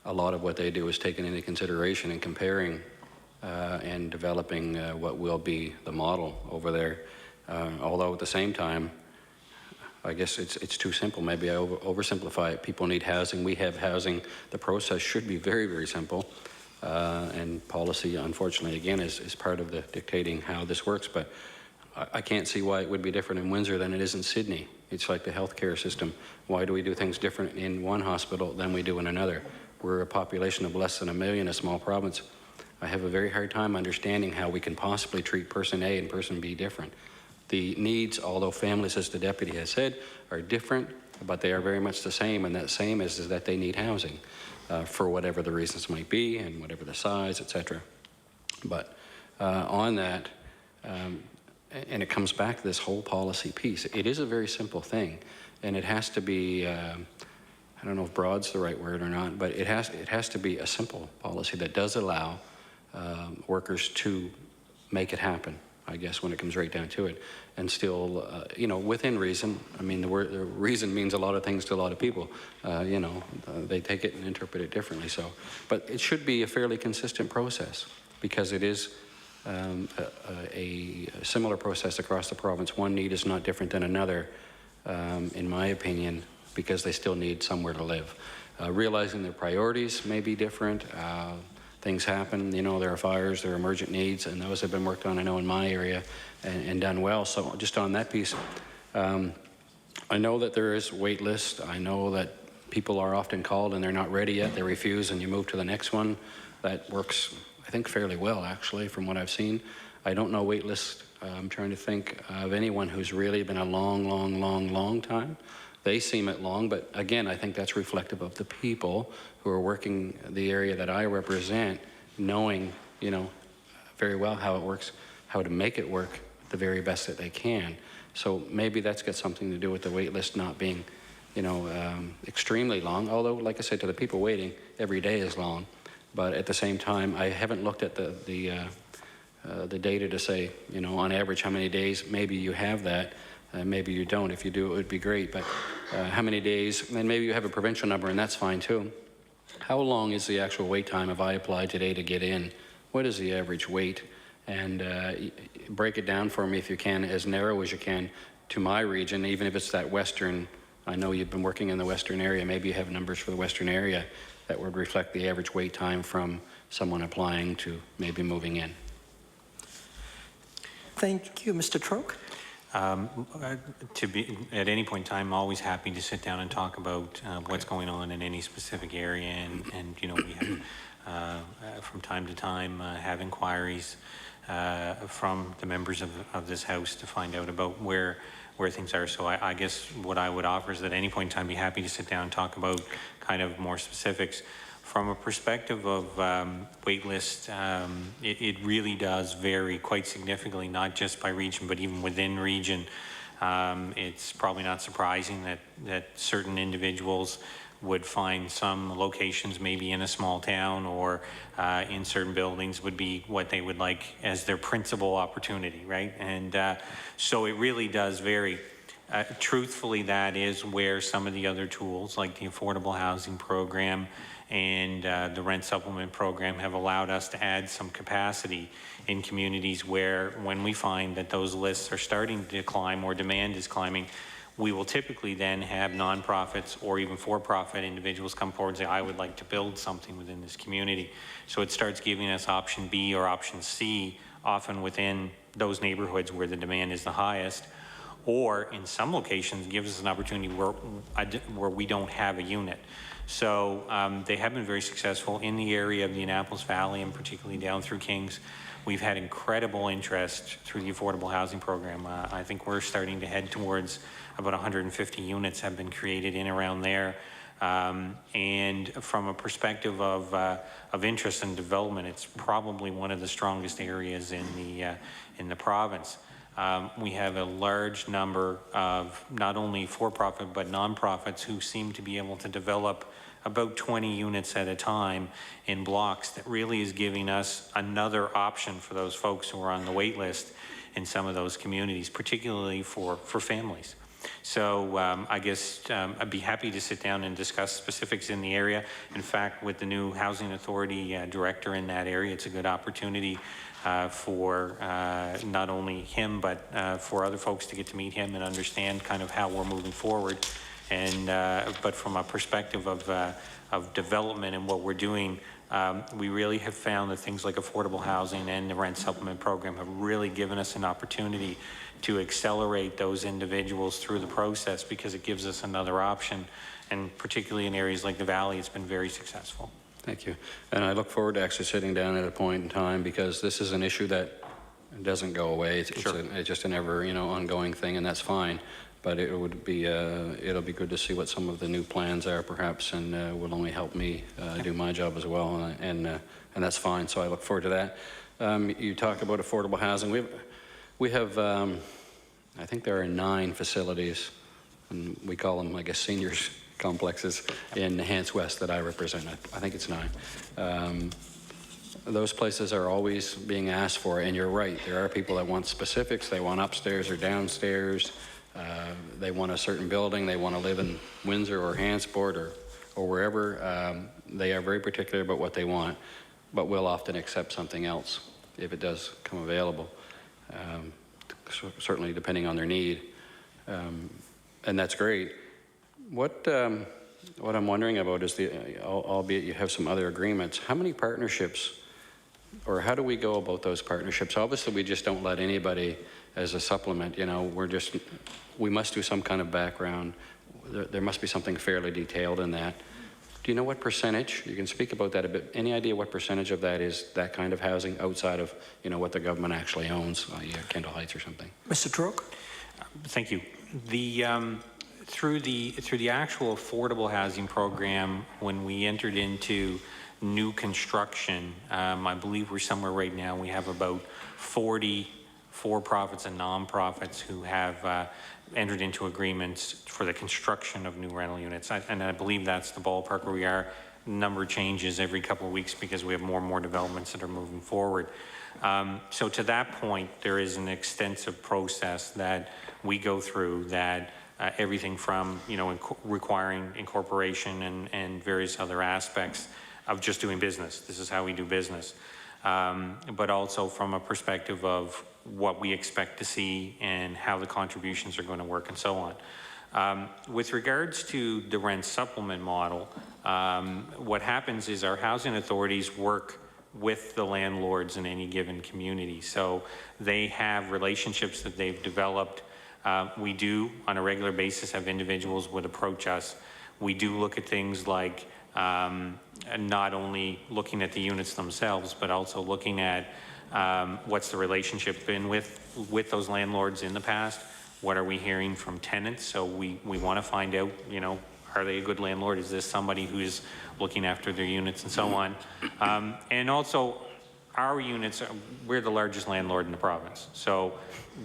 H: a lot of what they do is taken into consideration in comparing and developing what will be the model over there. Although at the same time, I guess it's too simple. Maybe I oversimplify it. People need housing. We have housing. The process should be very, very simple. And policy, unfortunately, again, is part of the dictating how this works. But I can't see why it would be different in Windsor than it is in Sydney. It's like the healthcare system. Why do we do things different in one hospital than we do in another? We're a population of less than 1 million, a small province. I have a very hard time understanding how we can possibly treat person A and person B different. The needs, although families, as the deputy has said, are different, but they are very much the same, and that same is that they need housing for whatever the reasons might be and whatever the size, etc. But on that, and it comes back to this whole policy piece, it is a very simple thing, and it has to be, I don't know if broad's the right word or not, but it has to be a simple policy that does allow workers to make it happen, I guess, when it comes right down to it, and still, you know, within reason. I mean, the reason means a lot of things to a lot of people. You know, they take it and interpret it differently. So, but it should be a fairly consistent process because it is a similar process across the province. One need is not different than another, in my opinion, because they still need somewhere to live. Realizing their priorities may be different. Things happen, you know, there are fires, there are emergent needs, and those have been worked on, I know, in my area and done well. So just on that piece, I know that there is wait list. I know that people are often called and they're not ready yet. They refuse and you move to the next one. That works, I think, fairly well, actually, from what I've seen. I don't know wait list. I'm trying to think of anyone who's really been a long time. They seem it long, but again, I think that's reflective of the people who are working the area that I represent, knowing, you know, very well how it works, how to make it work the very best that they can. So maybe that's got something to do with the wait list not being, you know, extremely long. Although, like I said, to the people waiting, every day is long. But at the same time, I haven't looked at the data to say, you know, on average how many days. Maybe you have that. Maybe you don't. If you do, it would be great. But how many days? And maybe you have a provincial number, and that's fine too. How long is the actual wait time if I apply today to get in? What is the average wait? And break it down for me if you can, as narrow as you can, to my region, even if it's that western. I know you've been working in the western area. Maybe you have numbers for the western area that would reflect the average wait time from someone applying to maybe moving in.
A: Thank you, Mr. Troke.
L: To be at any point in time, I'm always happy to sit down and talk about what's going on in any specific area, and you know, we have from time to time have inquiries from the members of this House to find out about where things are. So I guess what I would offer is that at any point in time, be happy to sit down and talk about kind of more specifics. From a perspective of wait list, it really does vary quite significantly, not just by region, but even within region. It's probably not surprising that certain individuals would find some locations, maybe in a small town or in certain buildings, would be what they would like as their principal opportunity, right? And so it really does vary. Truthfully, that is where some of the other tools, like the affordable housing program and the rent supplement program, have allowed us to add some capacity in communities where, when we find that those lists are starting to climb or demand is climbing, we will typically then have nonprofits or even for-profit individuals come forward and say, I would like to build something within this community. So it starts giving us option B or option C, often within those neighborhoods where the demand is the highest, or in some locations gives us an opportunity where we don't have a unit. So they have been very successful in the area of the Annapolis Valley, and particularly down through Kings. We've had incredible interest through the affordable housing program. I think we're starting to head towards about 150 units have been created in around there. And from a perspective of interest and development, it's probably one of the strongest areas in the province. We have a large number of not only for-profit but nonprofits who seem to be able to develop about 20 units at a time in blocks that really is giving us another option for those folks who are on the wait list in some of those communities, particularly for families. So I guess I'd be happy to sit down and discuss specifics in the area. In fact, with the new Housing Authority director in that area, it's a good opportunity for not only him, but for other folks to get to meet him and understand kind of how we're moving forward. And but from a perspective of development and what we're doing, we really have found that things like affordable housing and the rent supplement program have really given us an opportunity to accelerate those individuals through the process, because it gives us another option. And particularly in areas like the Valley, it's been very successful.
H: Thank you. And I look forward to actually sitting down at a point in time, because this is an issue that doesn't go away. It's just an ever, ongoing thing, and that's fine. But it would be, it'll be good to see what some of the new plans are, perhaps, and will only help me do my job as well, and that's fine. So I look forward to that. You talk about affordable housing. We have, I think there are 9 facilities, and we call them, I guess, seniors complexes in Hants West that I represent. I think it's 9. Those places are always being asked for, and you're right. There are people that want specifics. They want upstairs or downstairs. They want a certain building. They want to live in Windsor or Hantsport or wherever. They are very particular about what they want, but will often accept something else if it does come available, certainly depending on their need. And that's great. What I'm wondering about is, albeit you have some other agreements, how many partnerships, or how do we go about those partnerships? Obviously, we just don't let anybody as a supplement, we must do some kind of background. There must be something fairly detailed in that. Do you know what percentage? You can speak about that a bit. Any idea what percentage of that is that kind of housing outside of, what the government actually owns, Kendall Heights or something?
A: Mr. Troke?
L: Thank you. Through the actual affordable housing program, when we entered into new construction, I believe we're somewhere right now, we have about 40 for-profits and non-profits who have entered into agreements for the construction of new rental units. And I believe that's the ballpark where we are. Number changes every couple of weeks because we have more and more developments that are moving forward. So to that point, there is an extensive process that we go through that everything from, requiring incorporation and various other aspects of just doing business. This is how we do business. But also from a perspective of what we expect to see and how the contributions are going to work and so on. With regards to the rent supplement model, what happens is our housing authorities work with the landlords in any given community. So they have relationships that they've developed. We do, on a regular basis, have individuals would approach us. We do look at things like not only looking at the units themselves, but also looking at what's the relationship been with those landlords in the past. What are we hearing from tenants? So we want to find out, are they a good landlord? Is this somebody who's looking after their units and so on? And also, our units, we're the largest landlord in the province. So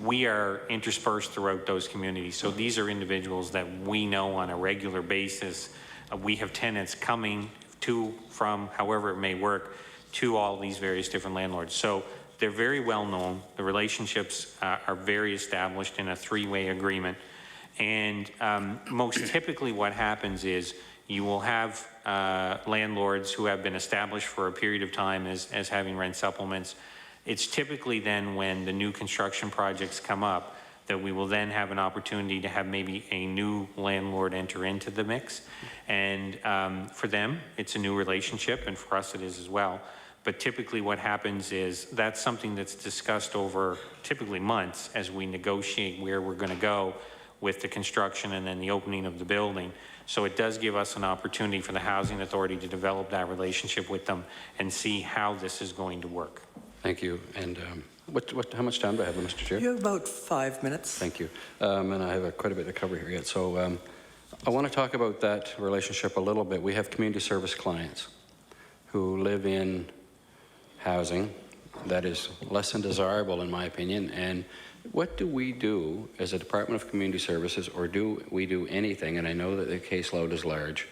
L: we are interspersed throughout those communities. So these are individuals that we know on a regular basis. We have tenants coming to, from, however it may work, to all these various different landlords. So they're very well known. The relationships are very established in a 3-way agreement. And most typically what happens is you will have landlords who have been established for a period of time as having rent supplements. It's typically then when the new construction projects come up that we will then have an opportunity to have maybe a new landlord enter into the mix. And for them, it's a new relationship, and for us it is as well. But typically what happens is that's something that's discussed over typically months as we negotiate where we're going to go with the construction and then the opening of the building. So it does give us an opportunity for the Housing Authority to develop that relationship with them and see how this is going to work.
H: Thank you. And how much time do I have, Mr. Chair?
A: You have about 5 minutes.
H: Thank you. And I have quite a bit to cover here yet. So I want to talk about that relationship a little bit. We have community service clients who live in housing that is less than desirable, in my opinion. And what do we do as a Department of Community Services, or do we do anything, and I know that the caseload is large,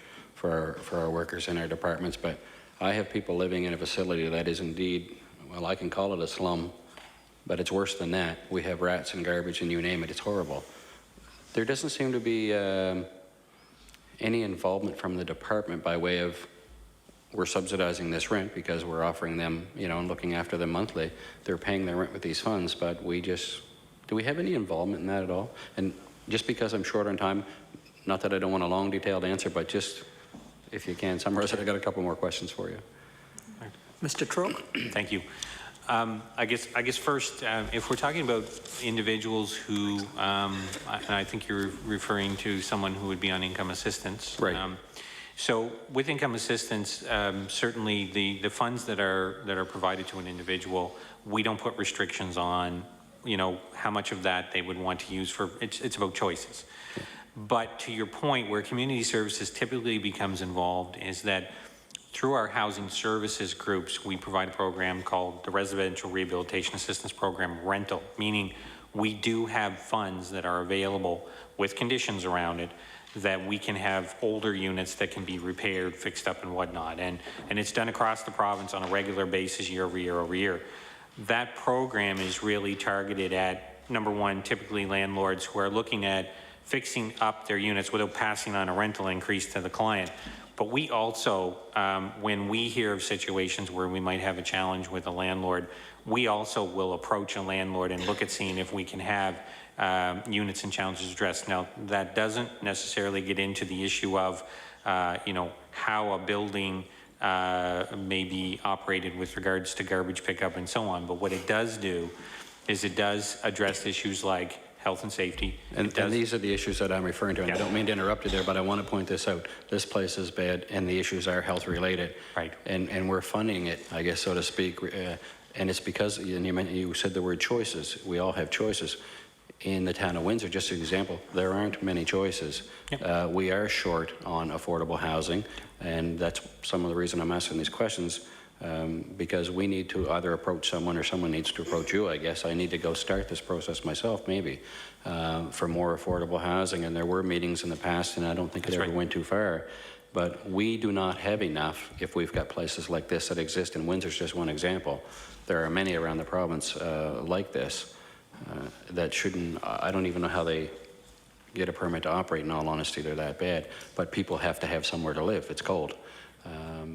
H: for our workers in our departments, but I have people living in a facility that is indeed, well, I can call it a slum, but it's worse than that. We have rats and garbage and you name it, it's horrible. There doesn't seem to be any involvement from the department by way of we're subsidizing this rent because we're offering them, you know, and looking after them monthly. They're paying their rent with these funds, but do we have any involvement in that at all? And just because I'm short on time, not that I don't want a long detailed answer, but just if you can summarize it, I got a couple more questions for you.
A: Mr. Troke?
L: Thank you. I guess first, if we're talking about individuals who, and I think you're referring to someone who would be on income assistance.
H: Right.
L: So with income assistance, certainly the funds that are provided to an individual, we don't put restrictions on, you know, how much of that they would want to use for, it's about choices. But to your point, where community services typically becomes involved is that through our housing services groups, we provide a program called the Residential Rehabilitation Assistance Program Rental, meaning we do have funds that are available with conditions around it that we can have older units that can be repaired, fixed up and whatnot. And it's done across the province on a regular basis year over year over year. That program is really targeted at, number one, typically landlords who are looking at fixing up their units without passing on a rental increase to the client. But we also, when we hear of situations where we might have a challenge with a landlord, we also will approach a landlord and look at seeing if we can have units and challenges addressed. Now, that doesn't necessarily get into the issue of, you know, how a building may be operated with regards to garbage pickup and so on. But what it does do is it does address issues like health and safety.
H: And these are the issues that I'm referring to, and
L: yeah.
H: I don't mean to interrupt you there, but I want to point this out. This place is bad, and the issues are health related.
L: Right.
H: And we're funding it, I guess, so to speak, and it's because, and you said the word choices. We all have choices. In the town of Windsor, just an example, there aren't many choices. Yep. We are short on affordable housing, and that's some of the reason I'm asking these questions. Because we need to either approach someone or someone needs to approach you, I guess. I need to go start this process myself, maybe, for more affordable housing. And there were meetings in the past, and I don't think it ever went too far. But we do not have enough if we've got places like this that exist. And Windsor's just one example. There are many around the province like this that shouldn't, I don't even know how they get a permit to operate, in all honesty. They're that bad. But people have to have somewhere to live. It's cold.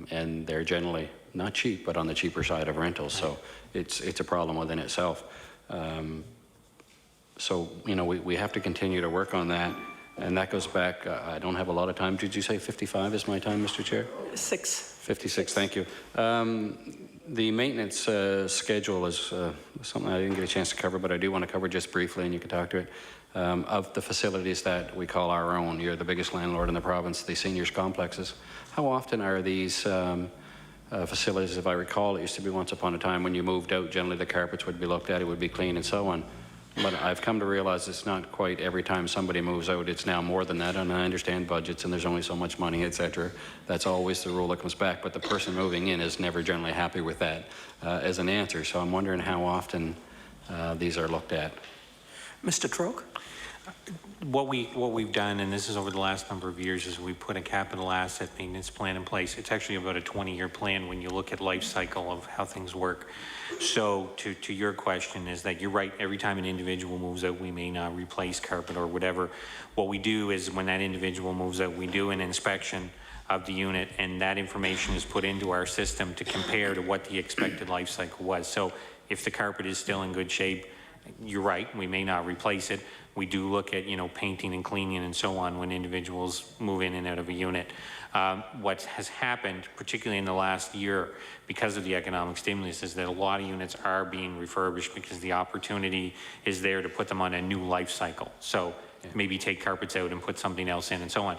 H: And they're generally not cheap, but on the cheaper side of rentals. So it's a problem within itself. So, you know, we have to continue to work on that. And that goes back, I don't have a lot of time. Did you say 55 is my time, Mr. Chair? 56, thank you. The maintenance schedule is something I didn't get a chance to cover, but I do want to cover just briefly, and you can talk to it. Of the facilities that we call our own, you're the biggest landlord in the province, the seniors complexes. How often are these facilities, if I recall, it used to be once upon a time when you moved out, generally the carpets would be looked at, it would be clean and so on. But I've come to realize it's not quite every time somebody moves out, it's now more than that, and I understand budgets and there's only so much money, etc. That's always the rule that comes back, but the person moving in is never generally happy with that as an answer. So I'm wondering how often these are looked at.
A: Mr. Troke?
L: What we've done, and this is over the last number of years, is we put a capital asset maintenance plan in place. It's actually about a 20-year plan when you look at life cycle of how things work. So to your question is that you're right, every time an individual moves out, we may not replace carpet or whatever. What we do is when that individual moves out, we do an inspection of the unit, and that information is put into our system to compare to what the expected life cycle was. So if the carpet is still in good shape, you're right, we may not replace it. We do look at, you know, painting and cleaning and so on when individuals move in and out of a unit. What has happened, particularly in the last year, because of the economic stimulus, is that a lot of units are being refurbished because the opportunity is there to put them on a new life cycle. So maybe take carpets out and put something else in and so on.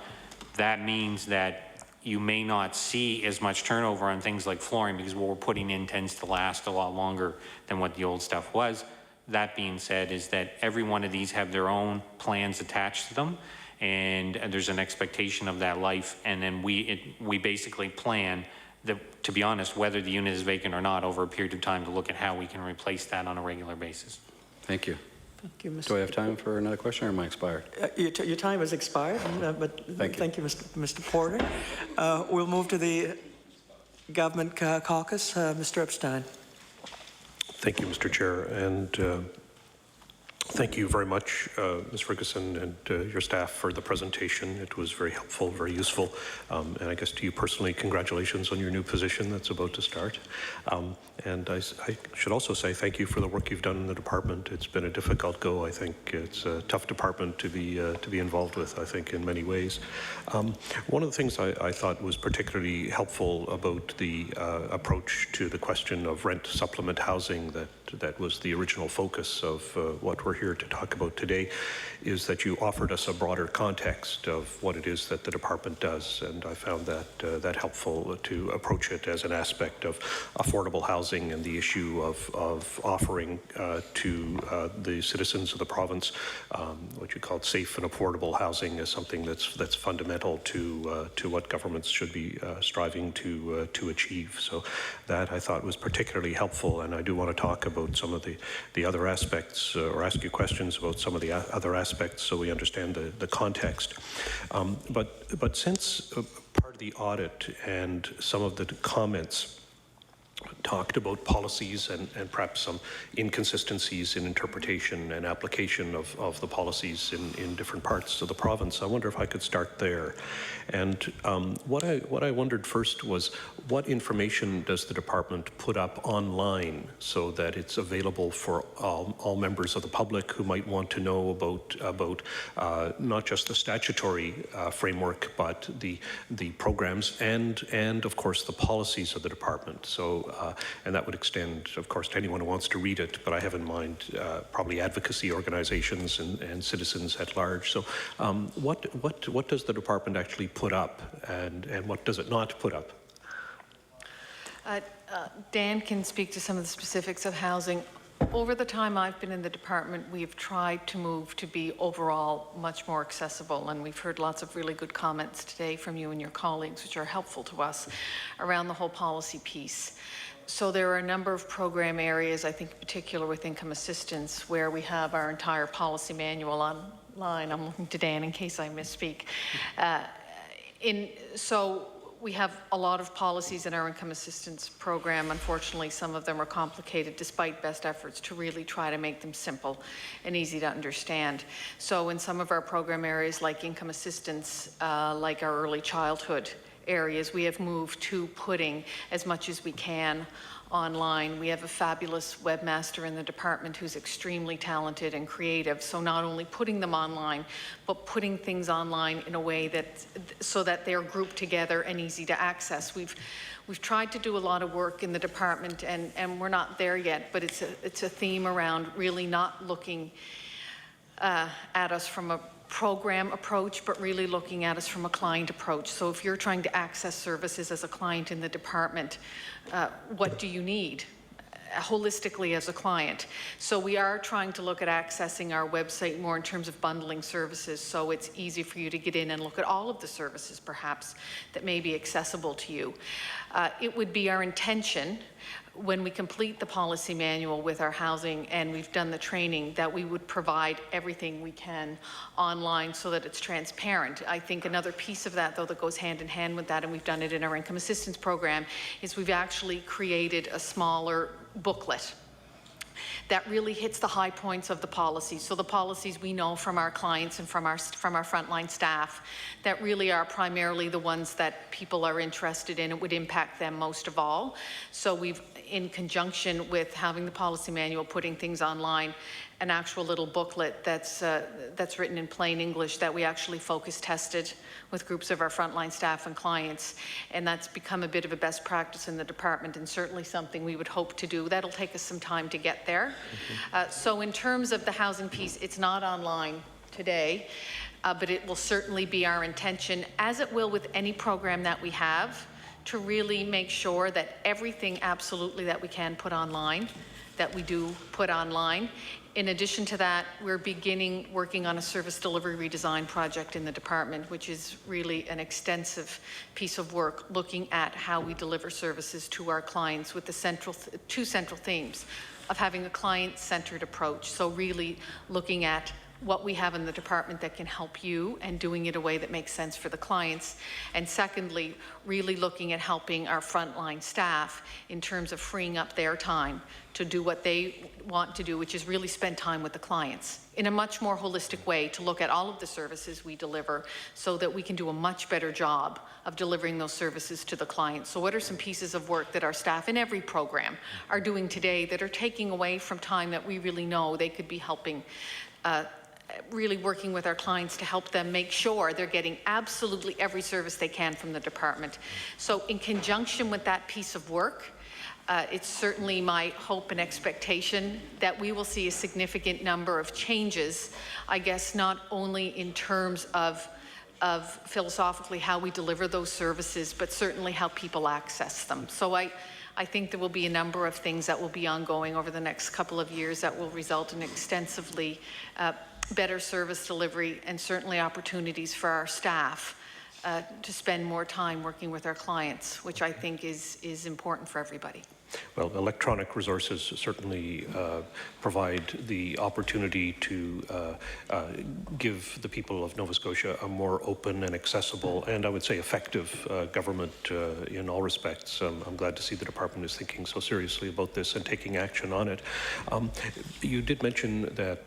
L: That means that you may not see as much turnover on things like flooring because what we're putting in tends to last a lot longer than what the old stuff was. That being said, is that every one of these have their own plans attached to them, and there's an expectation of that life, and then we basically plan that, to be honest, whether the unit is vacant or not over a period of time to look at how we can replace that on a regular basis.
H: Thank you.
A: Thank you, Mr.
H: Do I have time for another question, or am I expired?
A: Your time has expired, but thank you, Mr. Porter. We'll move to the Government Caucus. Mr. Epstein.
B: Thank you, Mr. Chair, and thank you very much, Ms. Ferguson, and your staff for the presentation. It was very helpful, very useful, and I guess to you personally, congratulations on your new position that's about to start. And I should also say thank you for the work you've done in the department. It's been a difficult go. I think it's a tough department to be involved with, I think, in many ways. One of the things I thought was particularly helpful about the approach to the question of rent supplement housing that was the original focus of what we're here to talk about today, is that you offered us a broader context of what it is that the department does, and I found that helpful to approach it as an aspect of affordable housing and the issue of offering to the citizens of the province what you called safe and affordable housing as something that's fundamental to what governments should be striving to achieve. So that I thought was particularly helpful, and I do want to talk about some of the other aspects or ask you questions about some of the other aspects so we understand the context. But since part of the audit and some of the comments talked about policies and perhaps some inconsistencies in interpretation and application of the policies in different parts of the province, I wonder if I could start there. And what I wondered first was, what information does the department put up online so that it's available for all members of the public who might want to know about not just the statutory framework, but the programs and of course the policies of the department. So and that would extend, of course, to anyone who wants to read it, but I have in mind probably advocacy organizations and citizens at large. So what does the department actually put up, and what does it not put up?
M: Dan can speak to some of the specifics of housing. Over the time I've been in the department, we've tried to move to be overall much more accessible, and we've heard lots of really good comments today from you and your colleagues, which are helpful to us around the whole policy piece. So there are a number of program areas, I think in particular with income assistance, where we have our entire policy manual online. I'm looking to Dan in case I misspeak. So we have a lot of policies in our income assistance program. Unfortunately, some of them are complicated despite best efforts to really try to make them simple and easy to understand. So in some of our program areas like income assistance, like our early childhood areas, we have moved to putting as much as we can online. We have a fabulous webmaster in the department who's extremely talented and creative. So not only putting them online, but putting things online in a way that so that they're grouped together and easy to access. We've tried to do a lot of work in the department, and we're not there yet, but it's a theme around really not looking at us from a program approach, but really looking at us from a client approach. So if you're trying to access services as a client in the department, what do you need holistically as a client? So we are trying to look at accessing our website more in terms of bundling services, so it's easy for you to get in and look at all of the services perhaps that may be accessible to you. It would be our intention when we complete the policy manual with our housing and we've done the training, that we would provide everything we can online so that it's transparent. I think another piece of that, though, that goes hand in hand with that, and we've done it in our income assistance program, is we've actually created a smaller booklet that really hits the high points of the policies. So the policies we know from our clients and from our frontline staff that really are primarily the ones that people are interested in. It would impact them most of all. So we've, in conjunction with having the policy manual, putting things online, an actual little booklet that's written in plain English that we actually focus tested with groups of our frontline staff and clients, and that's become a bit of a best practice in the department, and certainly something we would hope to do. That'll take us some time to get there. So in terms of the housing piece, it's not online today, but it will certainly be our intention, as it will with any program that we have, to really make sure that everything absolutely that we can put online, that we do put online. In addition to that, we're beginning working on a service delivery redesign project in the department, which is really an extensive piece of work looking at how we deliver services to our clients with the two central themes: of having a client-centered approach. So really looking at what we have in the department that can help you and doing it in a way that makes sense for the clients. And secondly, really looking at helping our frontline staff in terms of freeing up their time to do what they want to do, which is really spend time with the clients in a much more holistic way, to look at all of the services we deliver so that we can do a much better job of delivering those services to the clients. So what are some pieces of work that our staff in every program are doing today that are taking away from time that we really know they could be helping, really working with our clients to help them make sure they're getting absolutely every service they can from the department. So in conjunction with that piece of work, it's certainly my hope and expectation that we will see a significant number of changes, I guess, not only in terms of philosophically how we deliver those services, but certainly how people access them. So I think there will be a number of things that will be ongoing over the next couple of years that will result in extensively better service delivery, and certainly opportunities for our staff to spend more time working with our clients, which I think is important for everybody.
B: Well, electronic resources certainly provide the opportunity to give the people of Nova Scotia a more open and accessible, and I would say effective government in all respects. I'm glad to see the department is thinking so seriously about this and taking action on it. You did mention that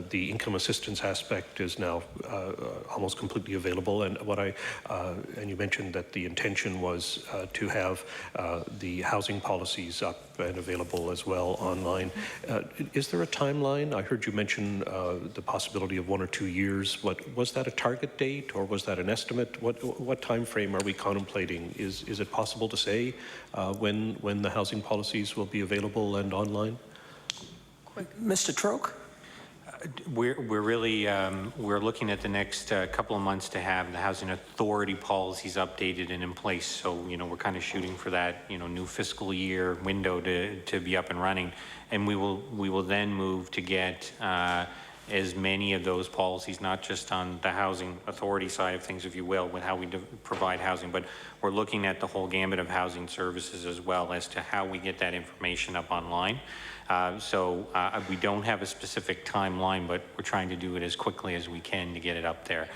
B: the income assistance aspect is now almost completely available, and and you mentioned that the intention was to have the housing policies up and available as well online. Is there a timeline? I heard you mention the possibility of 1 or 2 years. Was that a target date, or was that an estimate? What time frame are we contemplating? Is it possible to say when the housing policies will be available and online?
A: Mr. Troke?
L: We're really we're looking at the next couple of months to have the housing authority policies updated and in place. So we're kind of shooting for that new fiscal year window to be up and running, and we will then move to get as many of those policies, not just on the housing authority side of things, if you will, with how we provide housing, but we're looking at the whole gamut of housing services as well as to how we get that information up online. So we don't have a specific timeline, but we're trying to do it as quickly as we can to get it up there.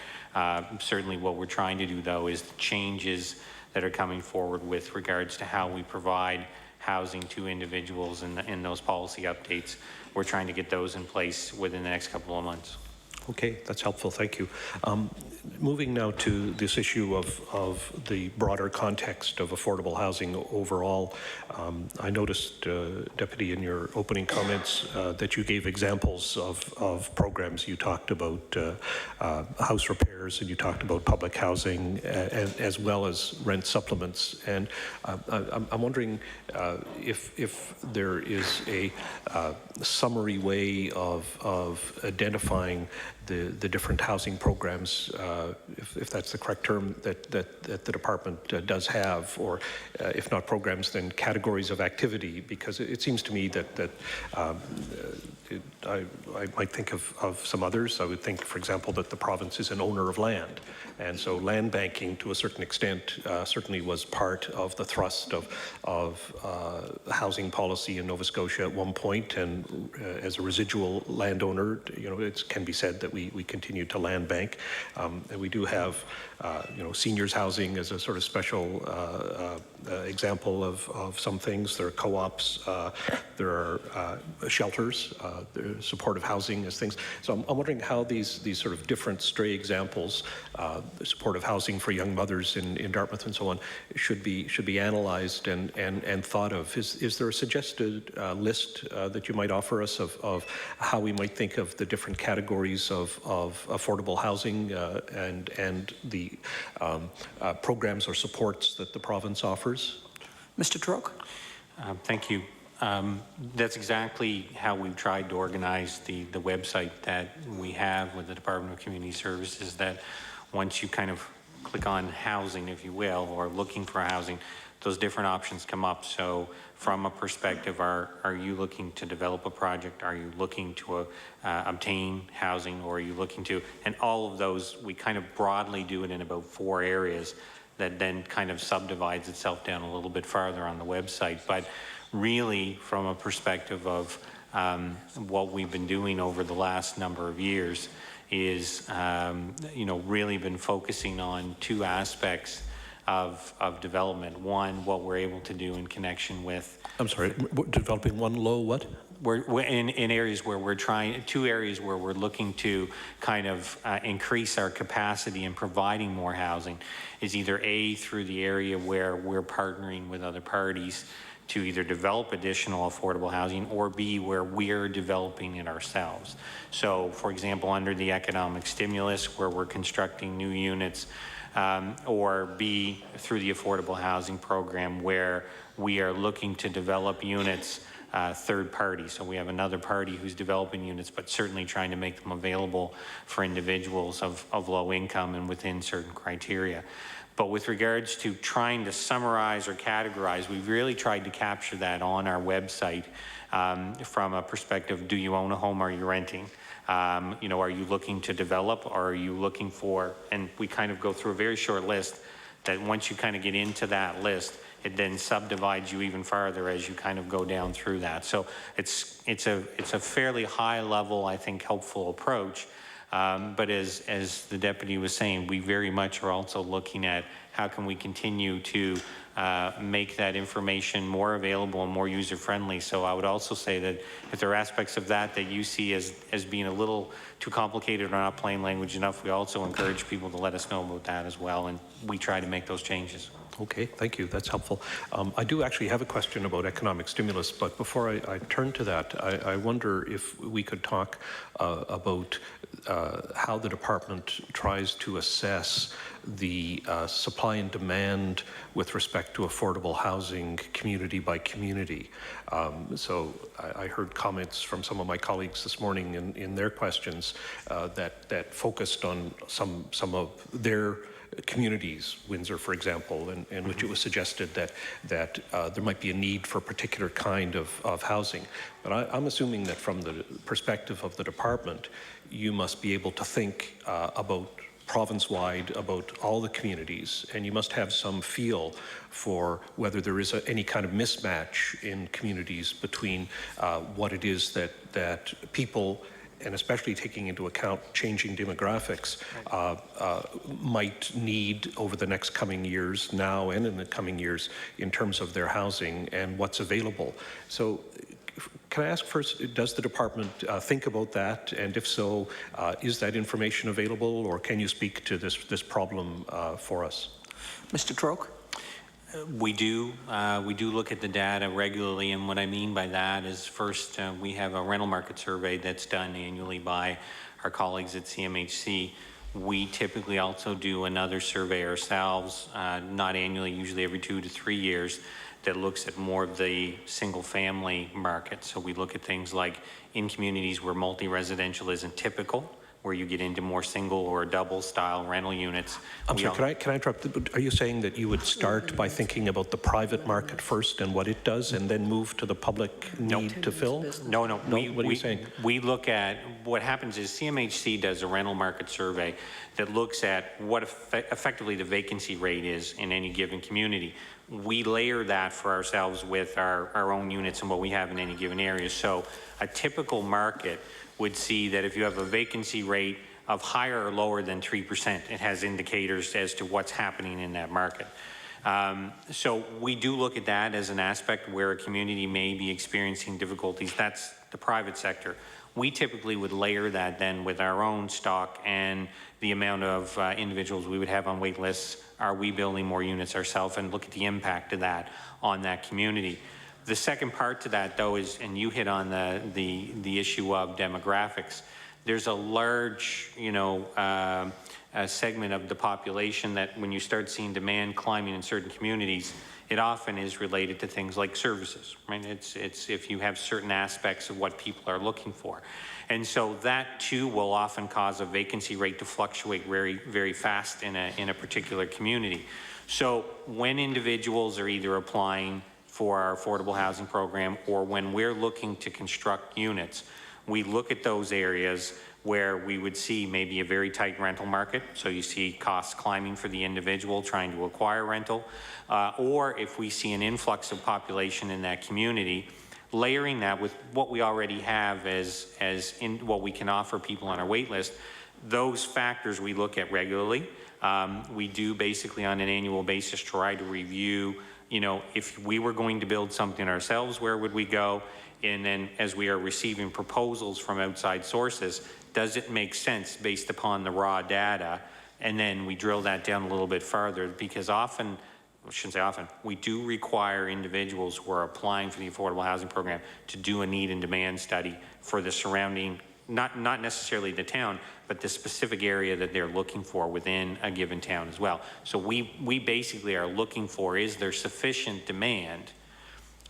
L: Certainly what we're trying to do, though, is the changes that are coming forward with regards to how we provide housing to individuals in those policy updates. We're trying to get those in place within the next couple of months.
B: Okay, that's helpful. Thank you. Moving now to this issue of the broader context of affordable housing overall, I noticed, Deputy, in your opening comments that you gave examples of programs. You talked about house repairs, and you talked about public housing, as well as rent supplements. And I'm wondering if there is a summary way of identifying the different housing programs, if that's the correct term, that the department does have, or if not programs, then categories of activity, because it seems to me that I might think of some others. I would think, for example, that the province is an owner of land, and so land banking, to a certain extent, certainly was part of the thrust of housing policy in Nova Scotia at one point, and as a residual landowner, it can be said that we continue to land bank, and we do have seniors housing as a sort of special example of some things. There are co-ops, there are shelters, there are supportive housing as things. So I'm wondering how these sort of different stray examples, supportive housing for young mothers in Dartmouth and so on, should be analyzed and thought of. Is there a suggested list that you might offer us of how we might think of the different categories of affordable housing and the programs or supports that the province offers?
A: Mr. Troke?
L: Thank you. That's exactly how we've tried to organize the website that we have with the Department of Community Services, that once you kind of click on housing, if you will, or looking for housing, those different options come up. So from a perspective, are you looking to develop a project? Are you looking to obtain housing, or are you looking to, and all of those, we kind of broadly do it in about 4 areas that then kind of subdivides itself down a little bit farther on the website. But really, from a perspective of what we've been doing over the last number of years is, really been focusing on two aspects of development. One, what we're able to do in connection with...
B: I'm sorry, developing one low what?
L: We're in areas where we're trying, two areas where we're looking to kind of increase our capacity in providing more housing is either A, through the area where we're partnering with other parties to either develop additional affordable housing, or B, where we're developing it ourselves. So, for example, under the economic stimulus, where we're constructing new units, or B, through the affordable housing program, where we are looking to develop units third party. So we have another party who's developing units, but certainly trying to make them available for individuals of low income and within certain criteria. But with regards to trying to summarize or categorize, we've really tried to capture that on our website from a perspective, do you own a home or are you renting? Are you looking to develop, or are you looking for, and we kind of go through a very short list that once you kind of get into that list, it then subdivides you even farther as you kind of go down through that. So it's a fairly high level, I think, helpful approach. But as the deputy was saying, we very much are also looking at how can we continue to make that information more available and more user friendly. So I would also say that if there are aspects of that that you see as being a little too complicated or not plain language enough, we also encourage people to let us know about that as well, and we try to make those changes.
B: Okay, thank you. That's helpful. I do actually have a question about economic stimulus, but before I turn to that, I wonder if we could talk about how the department tries to assess the supply and demand with respect to affordable housing community by community. So I heard comments from some of my colleagues this morning in their questions that focused on some of their communities, Windsor, for example, in which it was suggested that there might be a need for a particular kind of housing. But I'm assuming that from the perspective of the department, you must be able to think about province-wide, about all the communities, and you must have some feel for whether there is any kind of mismatch in communities between what it is that people, and especially taking into account changing demographics, might need over the next coming years, now and in the coming years, in terms of their housing and what's available. So can I ask first, does the department think about that? And if so, is that information available, or can you speak to this problem for us?
A: Mr. Troke?
L: We do look at the data regularly, and what I mean by that is first we have a rental market survey that's done annually by our colleagues at CMHC. We typically also do another survey ourselves, not annually, usually every 2 to 3 years, that looks at more of the single family market. So we look at things like in communities where multi-residential isn't typical, where you get into more single or double style rental units.
B: I'm sorry, can I interrupt? Are you saying that you would start by thinking about the private market first and what it does, and then move to the public need to fill?
L: No.
B: What are you saying?
L: We look at, what happens is CMHC does a rental market survey that looks at what effectively the vacancy rate is in any given community. We layer that for ourselves with our own units and what we have in any given area. So a typical market would see that if you have a vacancy rate of higher or lower than 3%, it has indicators as to what's happening in that market. So we do look at that as an aspect where a community may be experiencing difficulties. That's the private sector. We typically would layer that then with our own stock and the amount of individuals we would have on wait lists. Are we building more units ourselves, and look at the impact of that on that community. The second part to that, though, is, and you hit on the issue of demographics. There's a large, a segment of the population that when you start seeing demand climbing in certain communities, it often is related to things like services, right? It's if you have certain aspects of what people are looking for. And so that too will often cause a vacancy rate to fluctuate very, very fast in a particular community. So when individuals are either applying for our affordable housing program, or when we're looking to construct units, we look at those areas where we would see maybe a very tight rental market. So you see costs climbing for the individual trying to acquire rental, or if we see an influx of population in that community, layering that with what we already have as in what we can offer people on our wait list, those factors we look at regularly. We do basically on an annual basis try to review, you know, if we were going to build something ourselves, where would we go? And then as we are receiving proposals from outside sources, does it make sense based upon the raw data? And then we drill that down a little bit farther, because often, I shouldn't say often, we do require individuals who are applying for the affordable housing program to do a need and demand study for the surrounding, not necessarily the town, but the specific area that they're looking for within a given town as well. So we basically are looking for, is there sufficient demand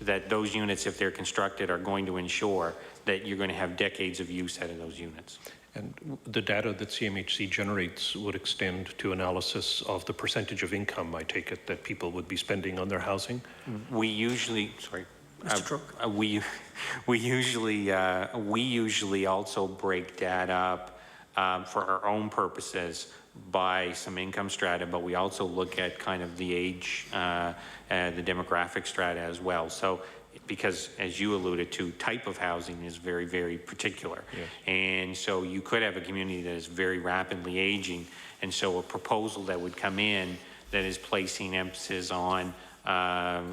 L: that those units, if they're constructed, are going to ensure that you're going to have decades of use out of those units.
B: And the data that CMHC generates would extend to analysis of the percentage of income, I take it, that people would be spending on their housing?
L: We usually, sorry,
A: Mr. Troke?
L: we usually also break data up for our own purposes by some income strata, but we also look at kind of the age, the demographic strata as well. So, because as you alluded to, type of housing is very, very particular.
B: Yes.
L: And so you could have a community that is very rapidly aging, and so a proposal that would come in that is placing emphasis on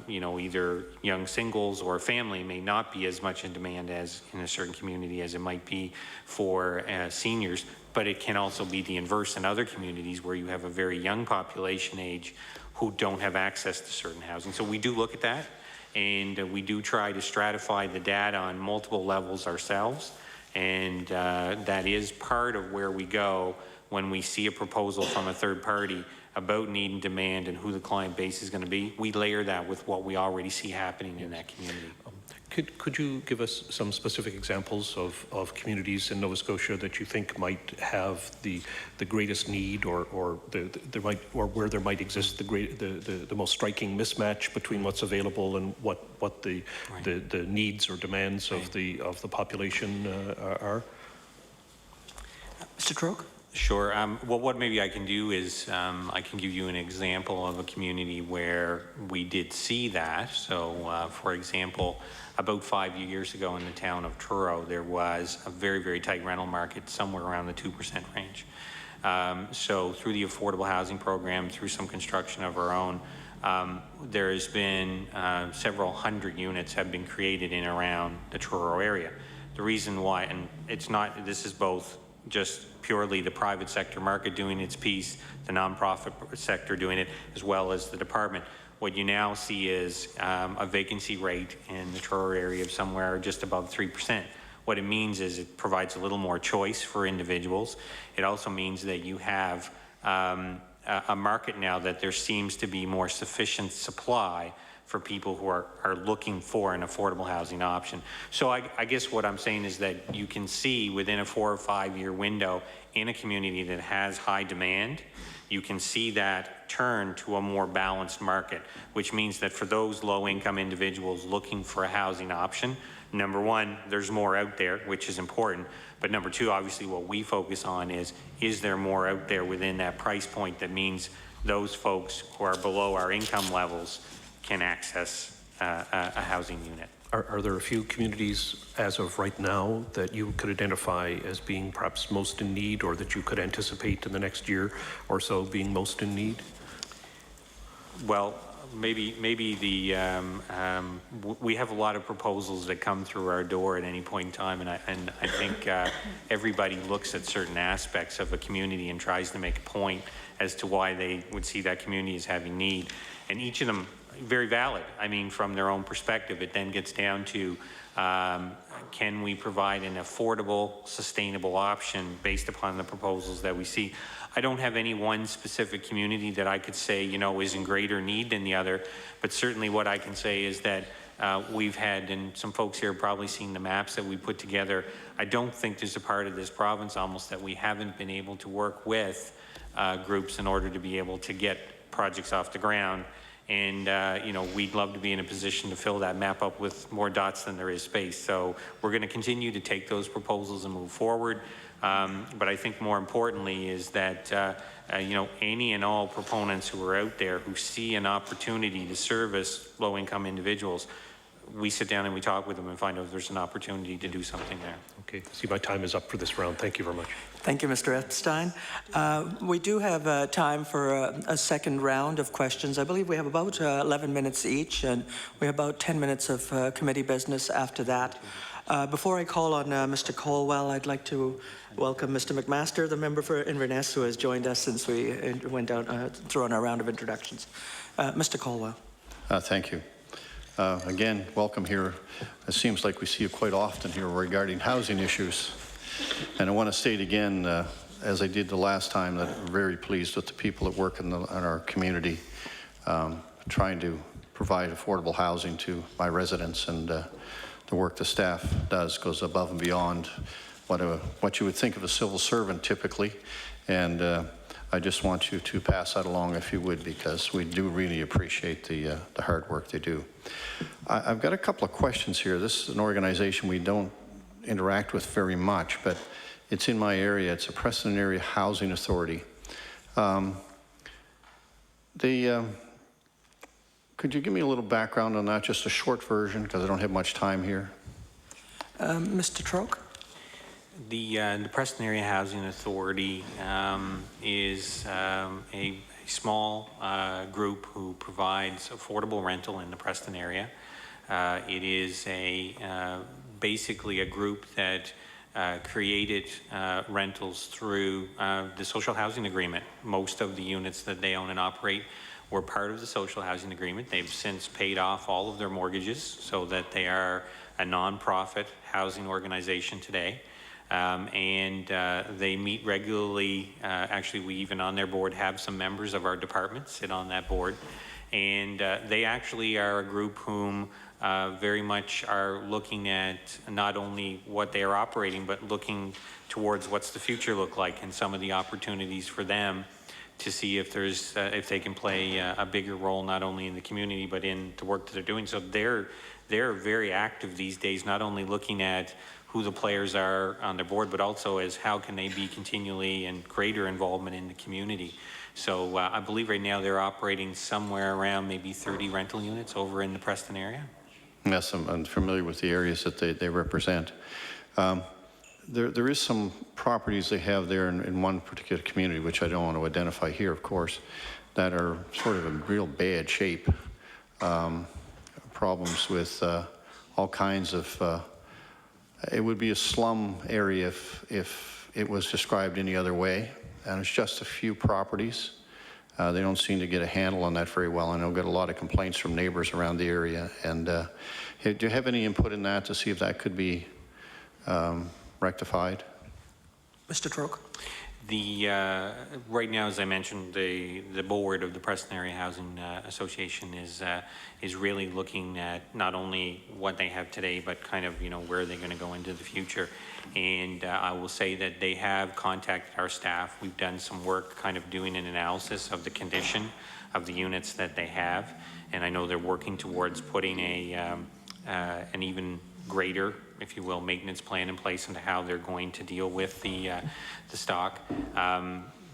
L: you know, either young singles or family may not be as much in demand as in a certain community as it might be for seniors, but it can also be the inverse in other communities where you have a very young population age who don't have access to certain housing. So we do look at that, and we do try to stratify the data on multiple levels ourselves, and that is part of where we go when we see a proposal from a third party about need and demand and who the client base is going to be. We layer that with what we already see happening in that community.
B: Could you give us some specific examples of communities in Nova Scotia that you think might have the greatest need, or where there might exist the most striking mismatch between what's available and what the needs or demands of the population are?
A: Mr. Troke?
L: Sure. Well, what maybe I can do is I can give you an example of a community where we did see that. So, for example, about 5 years ago in the town of Truro, there was a very, very tight rental market, somewhere around the 2% range. So through the affordable housing program, through some construction of our own, there has been several hundred units have been created in around the Truro area. The reason why, and it's not, this is both just purely the private sector market doing its piece, the nonprofit sector doing it, as well as the department. What you now see is a vacancy rate in the Truro area of somewhere just above 3%. What it means is it provides a little more choice for individuals. It also means that you have a market now that there seems to be more sufficient supply for people who are looking for an affordable housing option. So I guess what I'm saying is that you can see within a 4 or 5 year window in a community that has high demand, you can see that turn to a more balanced market, which means that for those low income individuals looking for a housing option, number one, there's more out there, which is important. But number two, obviously what we focus on is there more out there within that price point that means those folks who are below our income levels can access a housing unit.
B: Are there a few communities as of right now that you could identify as being perhaps most in need, or that you could anticipate in the next year or so being most in need?
L: Well, maybe the we have a lot of proposals that come through our door at any point in time, and I think everybody looks at certain aspects of a community and tries to make a point as to why they would see that community as having need, and each of them very valid. I mean, from their own perspective, it then gets down to can we provide an affordable, sustainable option based upon the proposals that we see. I don't have any one specific community that I could say, you know, is in greater need than the other, but certainly what I can say is that we've had, and some folks here have probably seen the maps that we put together, I don't think there's a part of this province almost that we haven't been able to work with groups in order to be able to get projects off the ground. And, you know, we'd love to be in a position to fill that map up with more dots than there is space. So we're going to continue to take those proposals and move forward. But I think more importantly is that, you know, any and all proponents who are out there who see an opportunity to service low-income individuals, we sit down and we talk with them and find out if there's an opportunity to do something there.
B: Okay, see, my time is up for this round. Thank you very much.
A: Thank you, Mr. Epstein. We do have time for a second round of questions. I believe we have about 11 minutes each, and we have about 10 minutes of committee business after that. Before I call on Mr. Colwell, I'd like to welcome Mr. McMaster, the member for Inverness, who has joined us since we went down through on our round of introductions. Mr. Colwell.
G: Thank you. Again, welcome here. It seems like we see you quite often here regarding housing issues. And I want to state again, as I did the last time, that I'm very pleased with the people that work in our community, trying to provide affordable housing to my residents, and the work the staff does goes above and beyond what you would think of a civil servant typically. And I just want you to pass that along if you would, because we do really appreciate the hard work they do. I've got a couple of questions here. This is an organization we don't interact with very much, but it's in my area. It's a Preston Area Housing Authority. Could you give me a little background on that, just a short version, because I don't have much time here?
A: Mr. Troke?
L: The Preston Area Housing Authority is a small group who provides affordable rental in the Preston area. It is basically a group that created rentals through the social housing agreement. Most of the units that they own and operate were part of the social housing agreement. They've since paid off all of their mortgages so that they are a non-profit housing organization today. They meet regularly. Actually, we even on their board have some members of our department sit on that board. And they actually are a group whom very much are looking at not only what they are operating, but looking towards what's the future look like and some of the opportunities for them to see if there's if they can play a bigger role not only in the community but in the work that they're doing. So they're very active these days, not only looking at who the players are on their board, but also as how can they be continually and greater involvement in the community. So I believe right now they're operating somewhere around maybe 30 rental units over in the Preston area.
G: Yes, I'm familiar with the areas that they represent. There is some properties they have there in one particular community, which I don't want to identify here, of course, that are sort of in real bad shape. Problems with all kinds of, it would be a slum area if it was described any other way. And it's just a few properties. They don't seem to get a handle on that very well. And I'll get a lot of complaints from neighbors around the area. And do you have any input in that to see if that could be rectified?
A: Mr. Troke?
L: Right now, as I mentioned, the board of the Preston Area Housing Association is really looking at not only what they have today, but kind of where they're going to go into the future. And I will say that they have contacted our staff. We've done some work, kind of doing an analysis of the condition of the units that they have, and I know they're working towards putting an even greater, if you will, maintenance plan in place into how they're going to deal with the stock.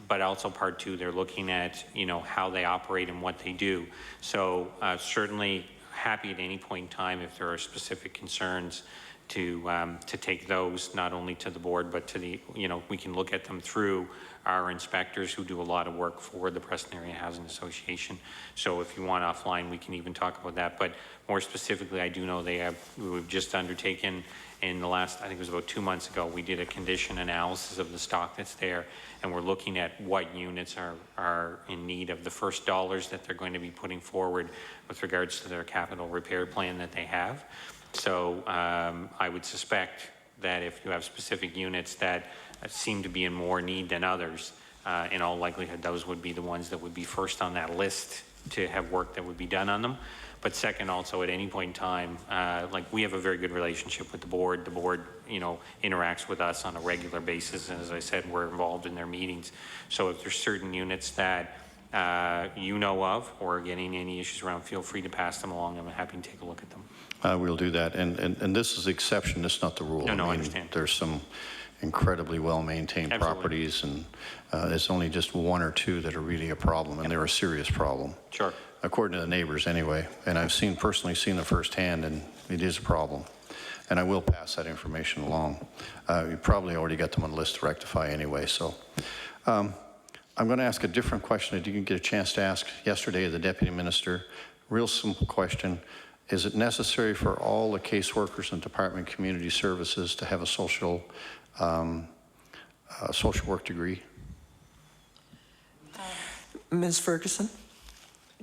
L: But also part two, they're looking at, how they operate and what they do. So certainly happy at any point in time if there are specific concerns to take those not only to the board, but to the, we can look at them through our inspectors who do a lot of work for the Preston Area Housing Association. So if you want offline, we can even talk about that. But more specifically, I do know we've just undertaken in the last, I think it was about 2 months ago, we did a condition analysis of the stock that's there, and we're looking at what units are in need of the first dollars that they're going to be putting forward with regards to their capital repair plan that they have. So I would suspect that if you have specific units that seem to be in more need than others, in all likelihood, those would be the ones that would be first on that list to have work that would be done on them. But second, also at any point in time, like we have a very good relationship with the board. The board, interacts with us on a regular basis. And as I said, we're involved in their meetings. So if there's certain units that you know of or getting any issues around, feel free to pass them along. I'm happy to take a look at them.
G: We'll do that. And this is the exception. It's not the rule.
L: No, I understand.
G: There's some incredibly well-maintained properties, and there's only just one or two that are really a problem, and they're a serious problem.
L: Sure.
G: according to the neighbors anyway. And I've personally seen it firsthand, and it is a problem. And I will pass that information along. You probably already got them on the list to rectify anyway. So I'm going to ask a different question that you didn't get a chance to ask yesterday of the Deputy Minister. Real simple question. Is it necessary for all the caseworkers in Department of Community Services to have a social work degree?
A: Ms. Ferguson?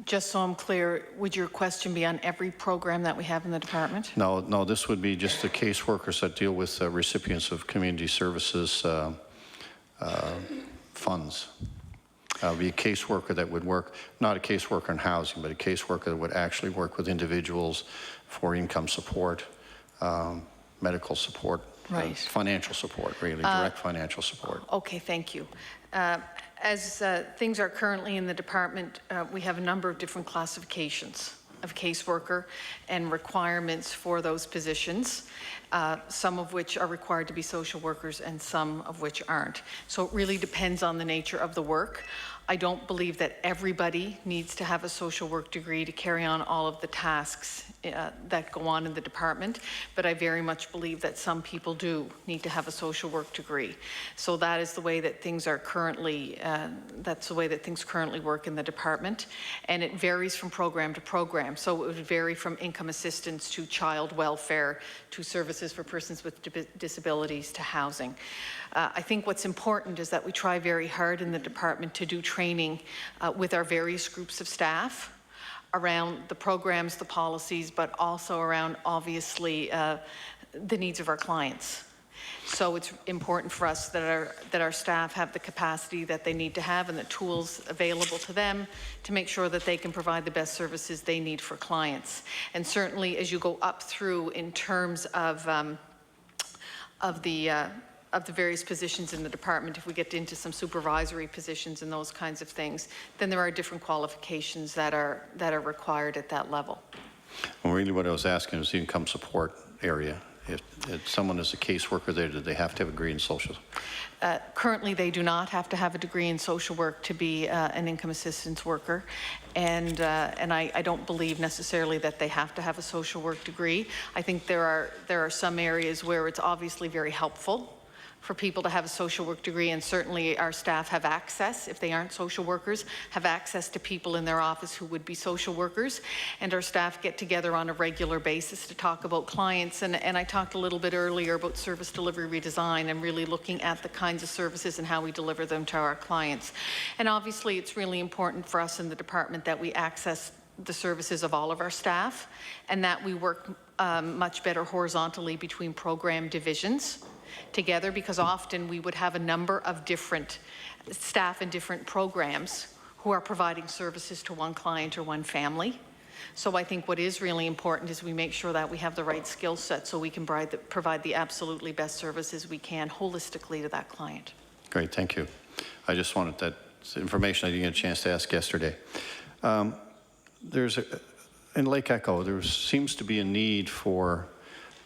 M: Just so I'm clear, would your question be on every program that we have in the department?
G: No, this would be just the caseworkers that deal with recipients of community services funds. Be a caseworker that would work, not a caseworker in housing, but a caseworker that would actually work with individuals for income support, medical support,
M: right.
G: Financial support, really, direct financial support.
M: Okay, thank you. As things are currently in the department, we have a number of different classifications of caseworker and requirements for those positions, some of which are required to be social workers and some of which aren't. So it really depends on the nature of the work. I don't believe that everybody needs to have a social work degree to carry on all of the tasks that go on in the department, but I very much believe that some people do need to have a social work degree. So that is the way that things are currently, that's the way that things currently work in the department, and it varies from program to program. So it would vary from income assistance to child welfare to services for persons with disabilities to housing. I think what's important is that we try very hard in the department to do training with our various groups of staff around the programs, the policies, but also around, obviously, the needs of our clients. So it's important for us that our staff have the capacity that they need to have and the tools available to them to make sure that they can provide the best services they need for clients. And certainly, as you go up through in terms of the various positions in the department, if we get into some supervisory positions and those kinds of things, then there are different qualifications that are required at that level.
G: Well, really what I was asking was the income support area. If someone is a caseworker there, do they have to have a degree in social?
M: Currently, they do not have to have a degree in social work to be an income assistance worker, and I don't believe necessarily that they have to have a social work degree. I think there are some areas where it's obviously very helpful for people to have a social work degree, and certainly our staff have access, if they aren't social workers, have access to people in their office who would be social workers, and our staff get together on a regular basis to talk about clients, and I talked a little bit earlier about service delivery redesign and really looking at the kinds of services and how we deliver them to our clients. And obviously it's really important for us in the department that we access the services of all of our staff and that we work much better horizontally between program divisions together, because often we would have a number of different staff in different programs who are providing services to one client or one family. So I think what is really important is we make sure that we have the right skill set so we can provide the absolutely best services we can holistically to that client.
G: Great, thank you. I just wanted that information I didn't get a chance to ask yesterday. In Lake Echo, there seems to be a need for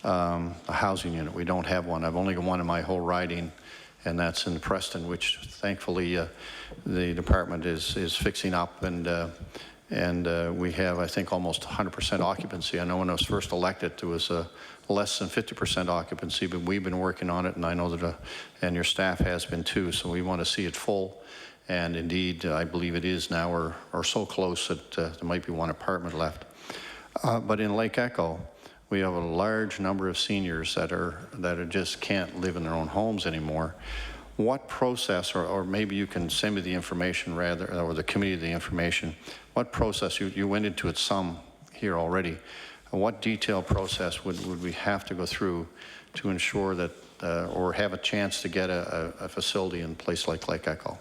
G: a housing unit. We don't have one. I've only got one in my whole riding, and that's in Preston, which thankfully the department is fixing up, and we have, I think, almost 100% occupancy. I know when I was first elected, there was less than 50% occupancy, but we've been working on it, and I know that, and your staff has been too, so we want to see it full. And indeed, I believe it is now, or so close that there might be one apartment left. But in Lake Echo, we have a large number of seniors that just can't live in their own homes anymore. What process, or maybe you can send me the information rather, or the committee the information, what process, you went into it some here already, what detailed process would we have to go through to ensure that, or have a chance to get a facility in a place like Lake Echo?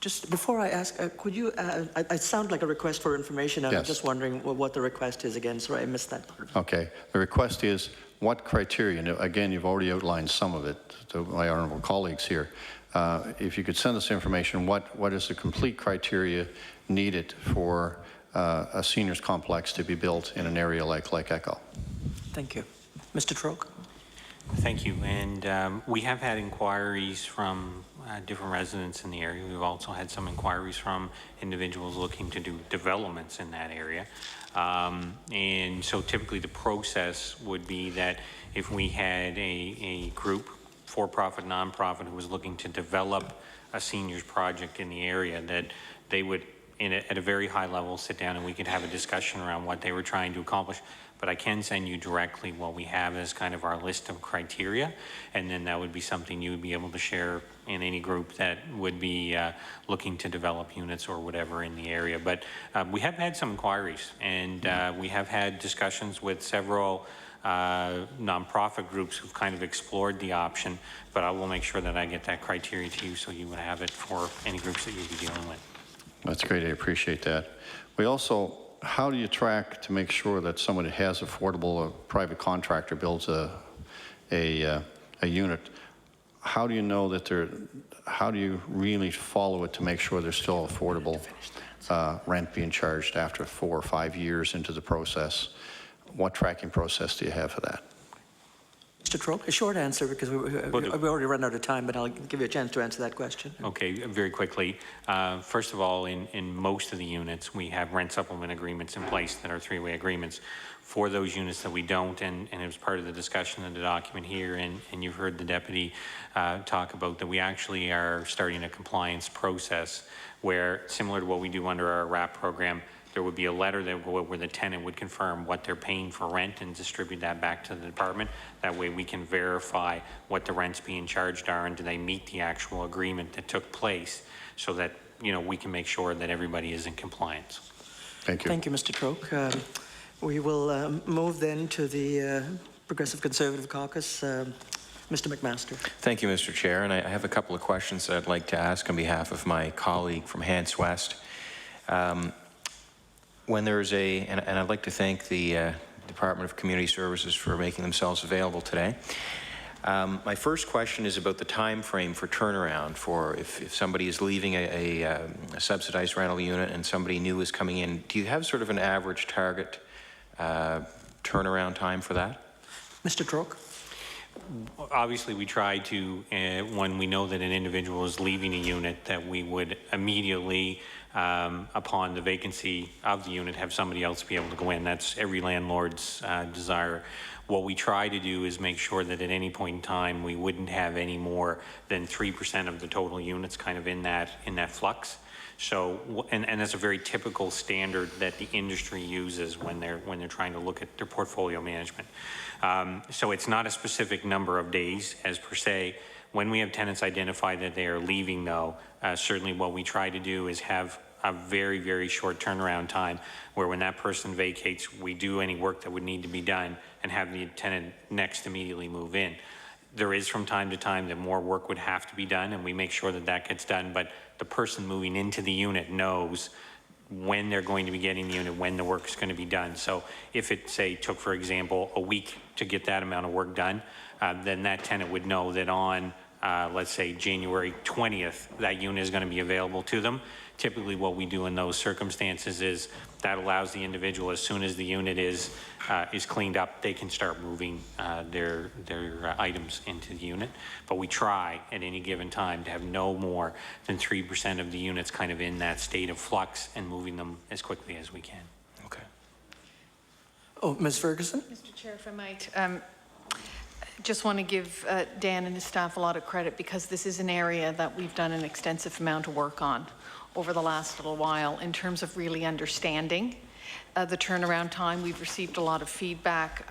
A: Just before I ask, could you, it sounds like a request for information, and
G: Yes.
A: I'm just wondering what the request is again. Sorry, I missed that part.
G: Okay, the request is what criteria, and again, you've already outlined some of it to my honorable colleagues here. If you could send us information, what is the complete criteria needed for a seniors complex to be built in an area like Lake Echo?
A: Thank you. Mr. Troke?
L: Thank you. And we have had inquiries from different residents in the area. We've also had some inquiries from individuals looking to do developments in that area. And so typically the process would be that if we had a group, for-profit, non-profit, who was looking to develop a seniors project in the area, that they would, at a very high level, sit down and we could have a discussion around what they were trying to accomplish. But I can send you directly what we have as kind of our list of criteria, and then that would be something you would be able to share in any group that would be looking to develop units or whatever in the area. But we have had some inquiries, and we have had discussions with several nonprofit groups who've kind of explored the option, but I will make sure that I get that criteria to you so you would have it for any groups that you'd be dealing with.
G: That's great. I appreciate that. We also, how do you track to make sure that somebody has affordable, a private contractor builds a unit? How do you know that how do you really follow it to make sure there's still affordable rent being charged after 4 or 5 years into the process? What tracking process do you have for that?
A: Mr. Troke, a short answer because we've already run out of time, but I'll give you a chance to answer that question.
L: Okay, very quickly. First of all, in most of the units, we have rent supplement agreements in place that are three-way agreements. For those units that we don't, and it was part of the discussion in the document here, and you've heard the deputy talk about that, we actually are starting a compliance process where, similar to what we do under our RAP program, there would be a letter that where the tenant would confirm what they're paying for rent and distribute that back to the department. That way we can verify what the rents being charged are and do they meet the actual agreement that took place, so that, you know, we can make sure that everybody is in compliance.
G: Thank you.
A: Thank you, Mr. Troke. We will move then to the Progressive Conservative Caucus. Mr. McMaster.
K: Thank you, Mr. Chair. And I have a couple of questions that I'd like to ask on behalf of my colleague from Hants West. When there's and I'd like to thank the Department of Community Services for making themselves available today. My first question is about the time frame for turnaround for if somebody is leaving a subsidized rental unit and somebody new is coming in. Do you have sort of an average target turnaround time for that?
A: Mr. Troke.
L: Obviously, we try to, when we know that an individual is leaving a unit, that we would immediately, upon the vacancy of the unit, have somebody else be able to go in. That's every landlord's desire. What we try to do is make sure that at any point in time, we wouldn't have any more than 3% of the total units kind of in that flux. So, and that's a very typical standard that the industry uses when they're trying to look at their portfolio management. So it's not a specific number of days as per se. When we have tenants identify that they are leaving, though, certainly what we try to do is have a very, very short turnaround time where when that person vacates, we do any work that would need to be done and have the tenant next immediately move in. There is from time to time that more work would have to be done, and we make sure that that gets done, but the person moving into the unit knows when they're going to be getting the unit, when the work is going to be done. So if it, say, took, for example, a week to get that amount of work done, then that tenant would know that on, let's say, January 20th, that unit is going to be available to them. Typically what we do in those circumstances is that allows the individual, as soon as the unit is cleaned up, they can start moving their items into the unit. But we try at any given time to have no more than 3% of the units kind of in that state of flux and moving them as quickly as we can.
K: Okay.
A: Oh, Ms. Ferguson?
M: Mr. Chair, if I might, just want to give Dan and his staff a lot of credit because this is an area that we've done an extensive amount of work on over the last little while in terms of really understanding the turnaround time. We've received a lot of feedback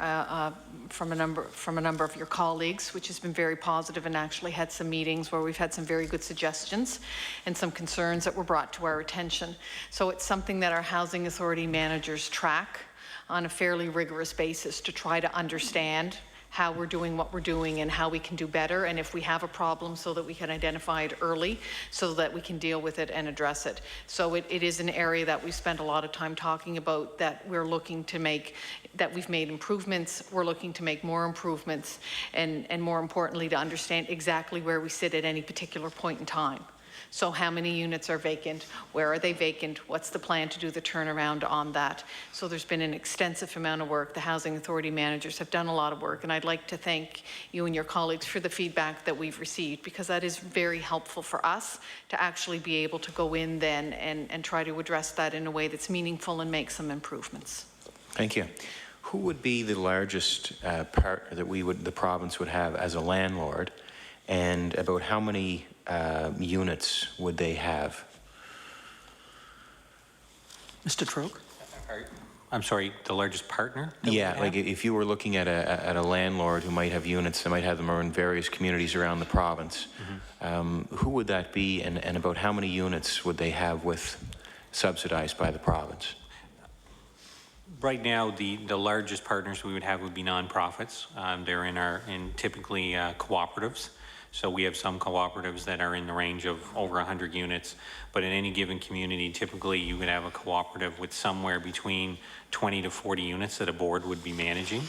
M: from a number of your colleagues, which has been very positive, and actually had some meetings where we've had some very good suggestions and some concerns that were brought to our attention. So it's something that our housing authority managers track on a fairly rigorous basis to try to understand how we're doing what we're doing and how we can do better, and if we have a problem, so that we can identify it early so that we can deal with it and address it. So it is an area that we spent a lot of time talking about, that we're looking to make, that we've made improvements, we're looking to make more improvements, and more importantly to understand exactly where we sit at any particular point in time. So how many units are vacant? Where are they vacant? What's the plan to do the turnaround on that? So there's been an extensive amount of work. The Housing Authority managers have done a lot of work, and I'd like to thank you and your colleagues for the feedback that we've received, because that is very helpful for us to actually be able to go in then and try to address that in a way that's meaningful and make some improvements.
K: Thank you. Who would be the largest partner that the province would have as a landlord, and about how many units would they have?
A: Mr. Troke?
L: I'm sorry, the largest partner?
K: Yeah, like if you were looking at a landlord who might have units, they might have them in various communities around the province, who would that be, and about how many units would they have with subsidized by the province?
L: Right now, the largest partners we would have would be nonprofits. They're in typically cooperatives. So we have some cooperatives that are in the range of over 100 units, but in any given community, typically you would have a cooperative with somewhere between 20 to 40 units that a board would be managing.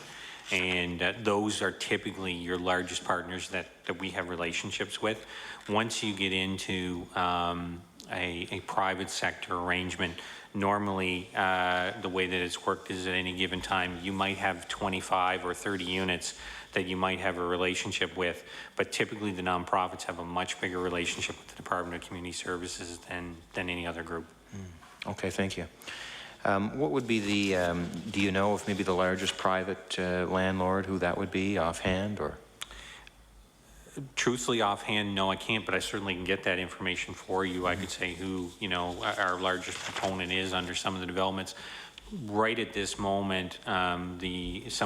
L: And those are typically your largest partners that we have relationships with. Once you get into a private sector arrangement, normally the way that it's worked is at any given time, you might have 25 or 30 units that you might have a relationship with, but typically the nonprofits have a much bigger relationship with the Department of Community Services than any other group.
K: Okay, thank you. What would be the, do you know if maybe the largest private landlord, who that would be offhand, or?
L: Truthfully, offhand, no, I can't, but I certainly can get that information for you. I could say who, our largest proponent is under some of the developments. Right at this moment, some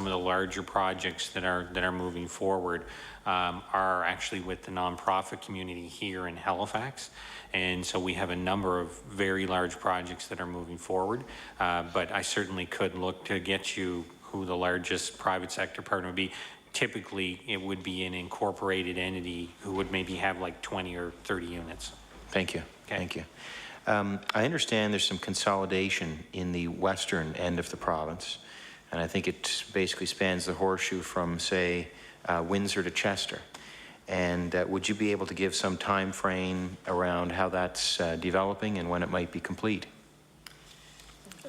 L: of the larger projects that are moving forward are actually with the nonprofit community here in Halifax, and so we have a number of very large projects that are moving forward. But I certainly could look to get you who the largest private sector partner would be. Typically, it would be an incorporated entity who would maybe have like 20 or 30 units.
K: Thank you. Okay. Thank you. I understand there's some consolidation in the western end of the province, and I think it basically spans the horseshoe from, say, Windsor to Chester. And would you be able to give some time frame around how that's developing and when it might be complete?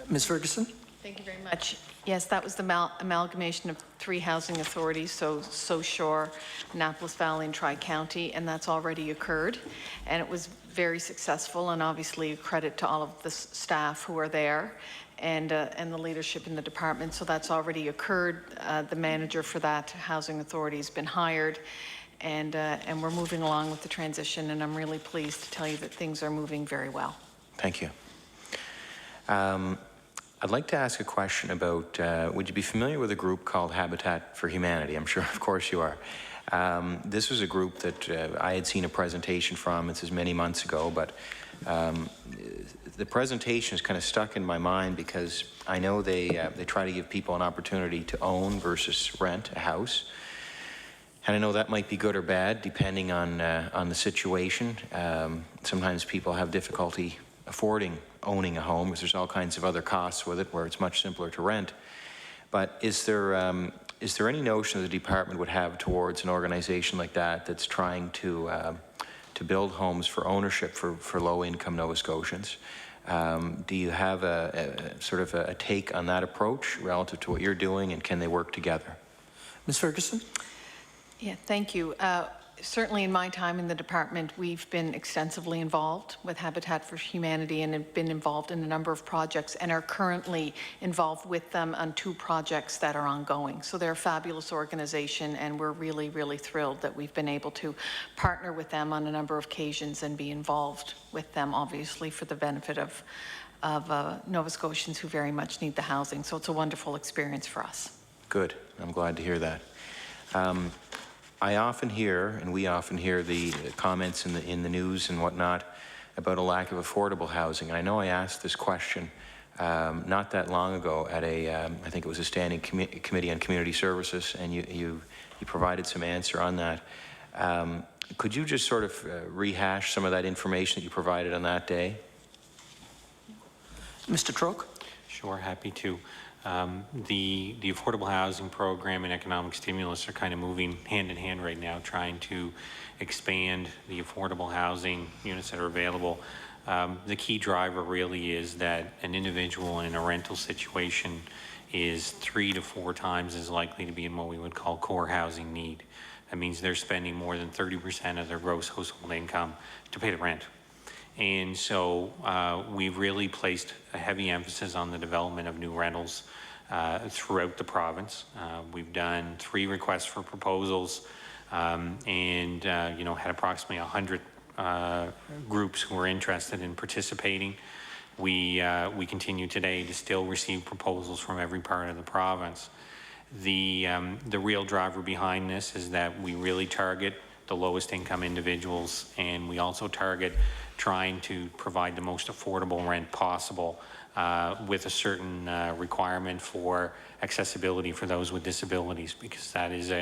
A: Ms. Ferguson?
M: Thank you very much. Yes, that was the amalgamation of 3 housing authorities, so Shore, Annapolis Valley, and Tri-County, and that's already occurred. And it was very successful, and obviously credit to all of the staff who are there and the leadership in the department. So that's already occurred. The manager for that housing authority has been hired, and we're moving along with the transition, and I'm really pleased to tell you that things are moving very well.
K: Thank you. I'd like to ask a question about, would you be familiar with a group called Habitat for Humanity? I'm sure, of course, you are. This was a group that I had seen a presentation from. This is many months ago, but the presentation is kind of stuck in my mind because I know they try to give people an opportunity to own versus rent a house. And I know that might be good or bad depending on the situation. Sometimes people have difficulty affording owning a home because there's all kinds of other costs with it where it's much simpler to rent. But is there any notion the department would have towards an organization like that that's trying to build homes for ownership for low-income Nova Scotians? Do you have a sort of a take on that approach relative to what you're doing, and can they work together?
A: Ms. Ferguson?
M: Yeah, thank you. Certainly in my time in the department, we've been extensively involved with Habitat for Humanity and have been involved in a number of projects and are currently involved with them on 2 projects that are ongoing. So they're a fabulous organization, and we're really, really thrilled that we've been able to partner with them on a number of occasions and be involved with them, obviously, for the benefit of Nova Scotians who very much need the housing. So it's a wonderful experience for us.
K: Good. I'm glad to hear that. I often hear, and we often hear, the comments in the news and whatnot about a lack of affordable housing. And I know I asked this question not that long ago at I think it was a standing committee on community services, and you provided some answer on that. Could you just sort of rehash some of that information that you provided on that day?
A: Mr. Troke?
L: Sure, happy to. The affordable housing program and economic stimulus are kind of moving hand in hand right now, trying to expand the affordable housing units that are available. The key driver really is that an individual in a rental situation is 3 to 4 times as likely to be in what we would call core housing need. That means they're spending more than 30% of their gross household income to pay the rent. And so we've really placed a heavy emphasis on the development of new rentals throughout the province. We've done 3 requests for proposals and had approximately 100 groups who were interested in participating. We continue today to still receive proposals from every part of the province. The real driver behind this is that we really target the lowest income individuals, and we also target trying to provide the most affordable rent possible with a certain requirement for accessibility for those with disabilities, because that is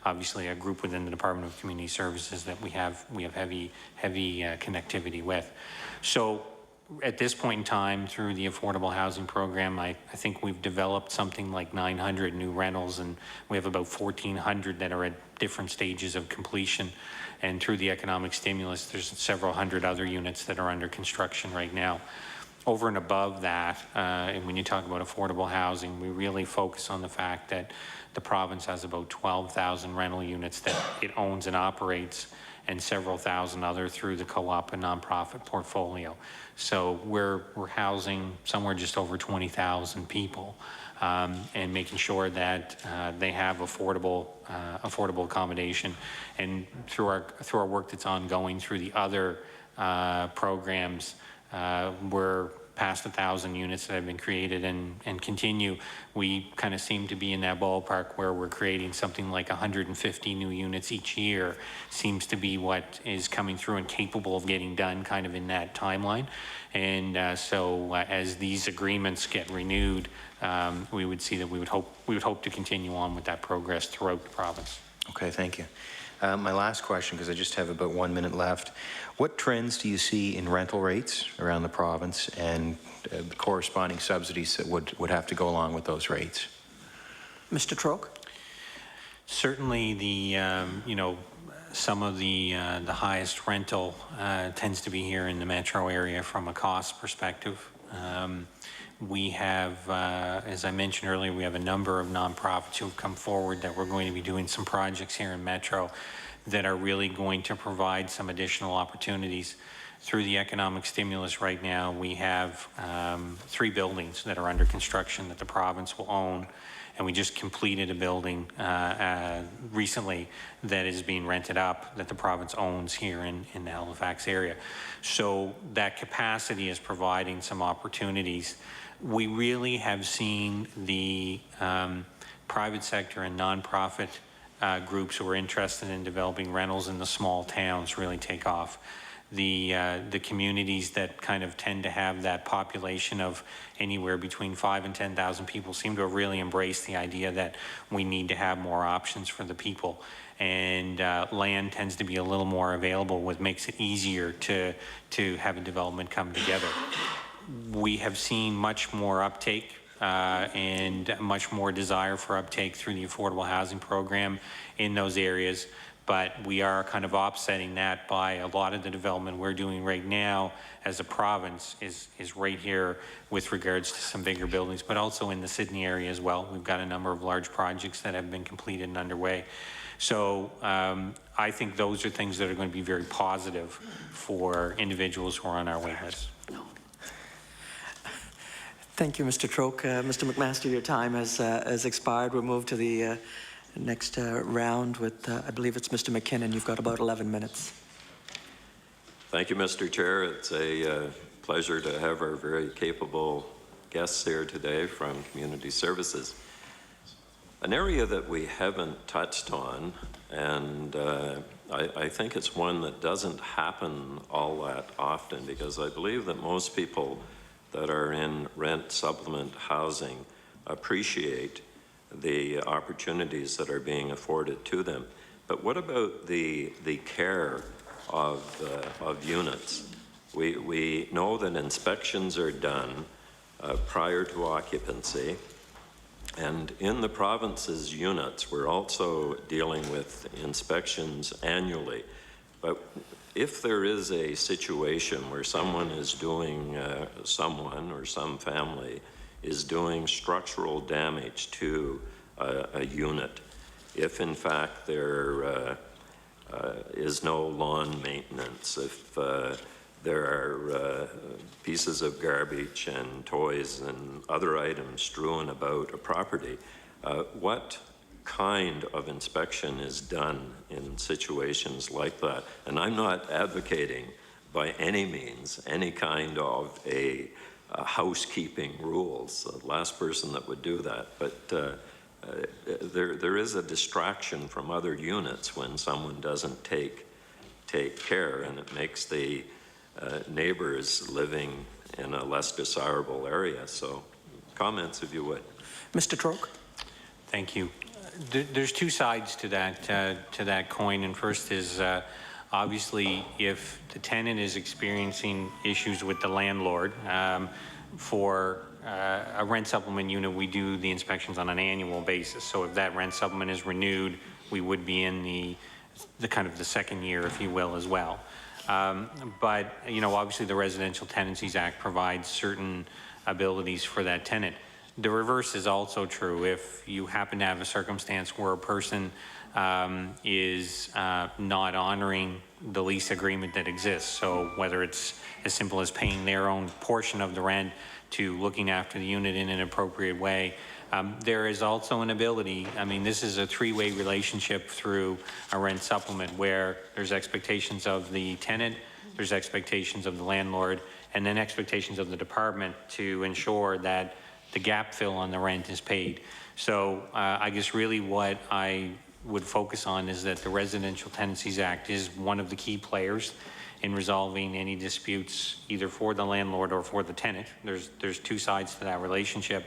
L: obviously a group within the Department of Community Services that we have heavy connectivity with. So at this point in time, through the affordable housing program, I think we've developed something like 900 new rentals, and we have about 1,400 that are at different stages of completion. And through the economic stimulus, there's several hundred other units that are under construction right now. Over and above that, and when you talk about affordable housing, we really focus on the fact that the province has about 12,000 rental units that it owns and operates, and several thousand other through the co-op and nonprofit portfolio. So we're housing somewhere just over 20,000 people and making sure that they have affordable accommodation. And through our work that's ongoing through the other programs, we're past 1,000 units that have been created and continue. We kind of seem to be in that ballpark where we're creating something like 150 new units each year, seems to be what is coming through and capable of getting done kind of in that timeline. And so as these agreements get renewed, we would see that we would hope to continue on with that progress throughout the province.
K: Okay, thank you. My last question, because I just have about 1 minute left. What trends do you see in rental rates around the province and the corresponding subsidies that would have to go along with those rates?
A: Mr. Troke?
L: Certainly some of the highest rental tends to be here in the metro area from a cost perspective. We have, as I mentioned earlier, we have a number of nonprofits who have come forward that we're going to be doing some projects here in Metro that are really going to provide some additional opportunities. Through the economic stimulus right now, we have 3 buildings that are under construction that the province will own. And we just completed a building recently that is being rented up that the province owns here in the Halifax area. So that capacity is providing some opportunities. We really have seen the private sector and nonprofit groups who are interested in developing rentals in the small towns really take off. The communities that kind of tend to have that population of anywhere between 5,000 and 10,000 people seem to have really embraced the idea that we need to have more options for the people. And land tends to be a little more available, which makes it easier to have a development come together. We have seen much more uptake and much more desire for uptake through the affordable housing program in those areas. But we are kind of offsetting that by a lot of the development we're doing right now as a province is right here with regards to some bigger buildings, but also in the Sydney area as well. We've got a number of large projects that have been completed and underway. So I think those are things that are going to be very positive for individuals who are on our wait list.
A: Thank you, Mr. Troke. Mr. McMaster, your time has expired. We'll move to the next round with, I believe it's Mr. McKinnon. You've got about 11 minutes.
E: Thank you, Mr. Chair. It's a pleasure to have our very capable guests here today from Community Services. An area that we haven't touched on, and I think it's one that doesn't happen all that often, because I believe that most people that are in rent supplement housing appreciate the opportunities that are being afforded to them. But what about the care of units? We know that inspections are done prior to occupancy, And in the province's units, we're also dealing with inspections annually. But if there is a situation where someone is doing, someone or some family is doing structural damage to a unit, if in fact there is no lawn maintenance, if there are pieces of garbage and toys and other items strewn about a property, what kind of inspection is done in situations like that? And I'm not advocating by any means any kind of a housekeeping rules, the last person that would do that, but there is a distraction from other units when someone doesn't take care, and it makes the neighbors living in a less desirable area. So comments, if you would.
A: Mr. Troke.
L: Thank you. There's two sides to that coin, and first is obviously if the tenant is experiencing issues with the landlord, for a rent supplement unit, we do the inspections on an annual basis. So if that rent supplement is renewed, we would be in the kind of the second year, if you will, as well. But, you know, obviously the Residential Tenancies Act provides certain abilities for that tenant. The reverse is also true. If you happen to have a circumstance where a person is not honoring the lease agreement that exists, so whether it's as simple as paying their own portion of the rent to looking after the unit in an appropriate way, there is also an ability, I mean, this is a three-way relationship through a rent supplement where there's expectations of the tenant, there's expectations of the landlord, and then expectations of the department to ensure that the gap fill on the rent is paid. So I guess really what I would focus on is that the Residential Tenancies Act is one of the key players in resolving any disputes either for the landlord or for the tenant. There's two sides to that relationship.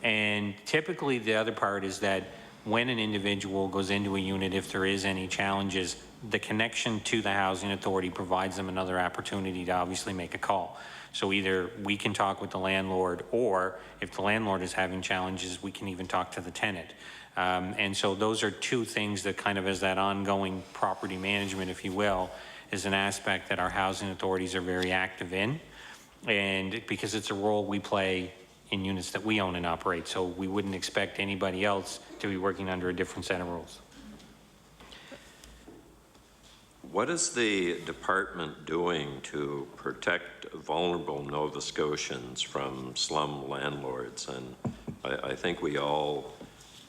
L: And typically the other part is that when an individual goes into a unit, if there is any challenges, the connection to the housing authority provides them another opportunity to obviously make a call. So either we can talk with the landlord, or if the landlord is having challenges, we can even talk to the tenant. And so those are two things that kind of as that ongoing property management, if you will, is an aspect that our housing authorities are very active in. And because it's a role we play in units that we own and operate, so we wouldn't expect anybody else to be working under a different set of rules.
E: What is the department doing to protect vulnerable Nova Scotians from slum landlords? And I think we all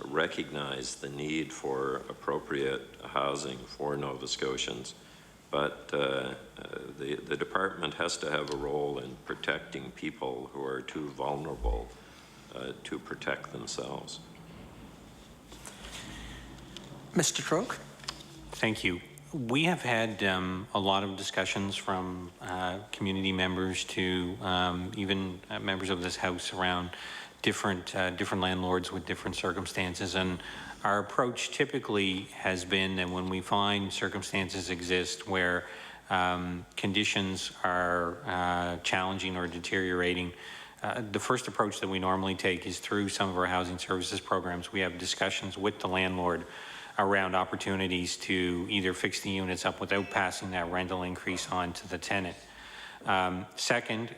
E: recognize the need for appropriate housing for Nova Scotians, but the department has to have a role in protecting people who are too vulnerable to protect themselves.
A: Mr. Troke.
L: Thank you. We have had a lot of discussions from community members to even members of this House around different landlords with different circumstances, and our approach typically has been that when we find circumstances exist where conditions are challenging or deteriorating, the first approach that we normally take is through some of our housing services programs. We have discussions with the landlord around opportunities to either fix the units up without passing that rental increase on to the tenant. Second,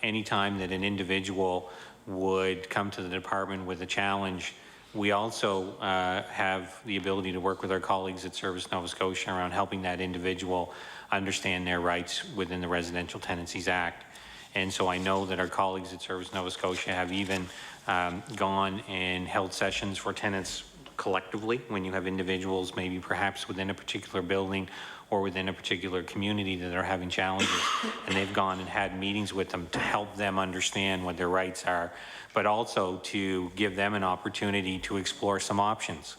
L: anytime that an individual would come to the department with a challenge, we also have the ability to work with our colleagues at Service Nova Scotia around helping that individual understand their rights within the Residential Tenancies Act. And so I know that our colleagues at Service Nova Scotia have even gone and held sessions for tenants collectively when you have individuals maybe perhaps within a particular building or within a particular community that are having challenges, and they've gone and had meetings with them to help them understand what their rights are, but also to give them an opportunity to explore some options.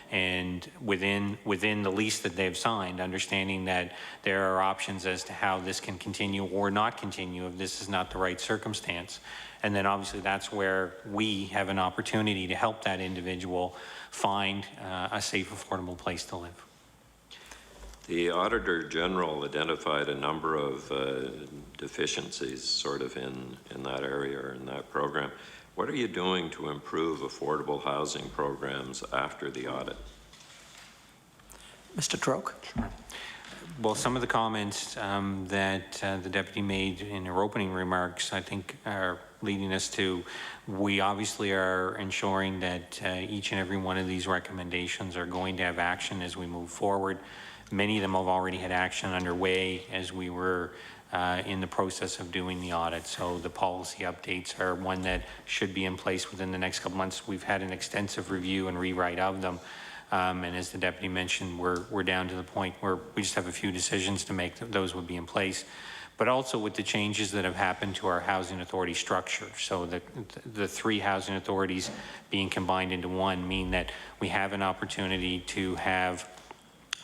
L: And within the lease that they've signed, understanding that there are options as to how this can continue or not continue if this is not the right circumstance. And then obviously that's where we have an opportunity to help that individual find a safe, affordable place to live.
E: The Auditor General identified a number of deficiencies sort of in that area or in that program. What are you doing to improve affordable housing programs after the audit?
A: Mr. Troke?
L: Sure. Well, some of the comments that the deputy made in her opening remarks, I think, are leading us to, we obviously are ensuring that each and every one of these recommendations are going to have action as we move forward. Many of them have already had action underway as we were in the process of doing the audit. So the policy updates are one that should be in place within the next couple months. We've had an extensive review and rewrite of them. And as the deputy mentioned, we're down to the point where we just have a few decisions to make. Those would be in place. But also with the changes that have happened to our housing authority structure. So the three housing authorities being combined into one mean that we have an opportunity to have,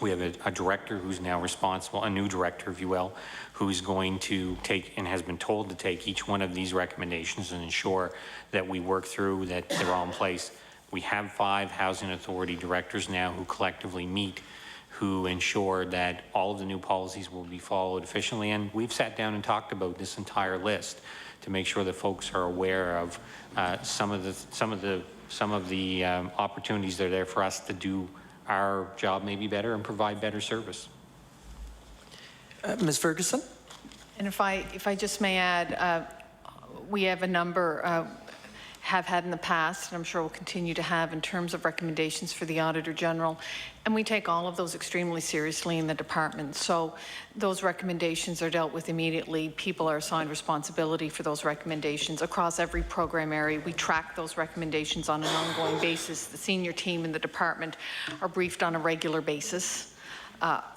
L: we have a director who's now responsible, a new director, if you will, who's going to take and has been told to take each one of these recommendations and ensure that we work through, that they're all in place. We have 5 housing authority directors now who collectively meet, who ensure that all of the new policies will be followed efficiently. And we've sat down and talked about this entire list to make sure that folks are aware of some of the opportunities that are there for us to do our job maybe better and provide better service.
A: Ms. Ferguson?
M: And if I just may add, we have a number, have had in the past, and I'm sure we'll continue to have in terms of recommendations for the Auditor General, and we take all of those extremely seriously in the department. So those recommendations are dealt with immediately. People are assigned responsibility for those recommendations across every program area. We track those recommendations on an ongoing basis. The senior team in the department are briefed on a regular basis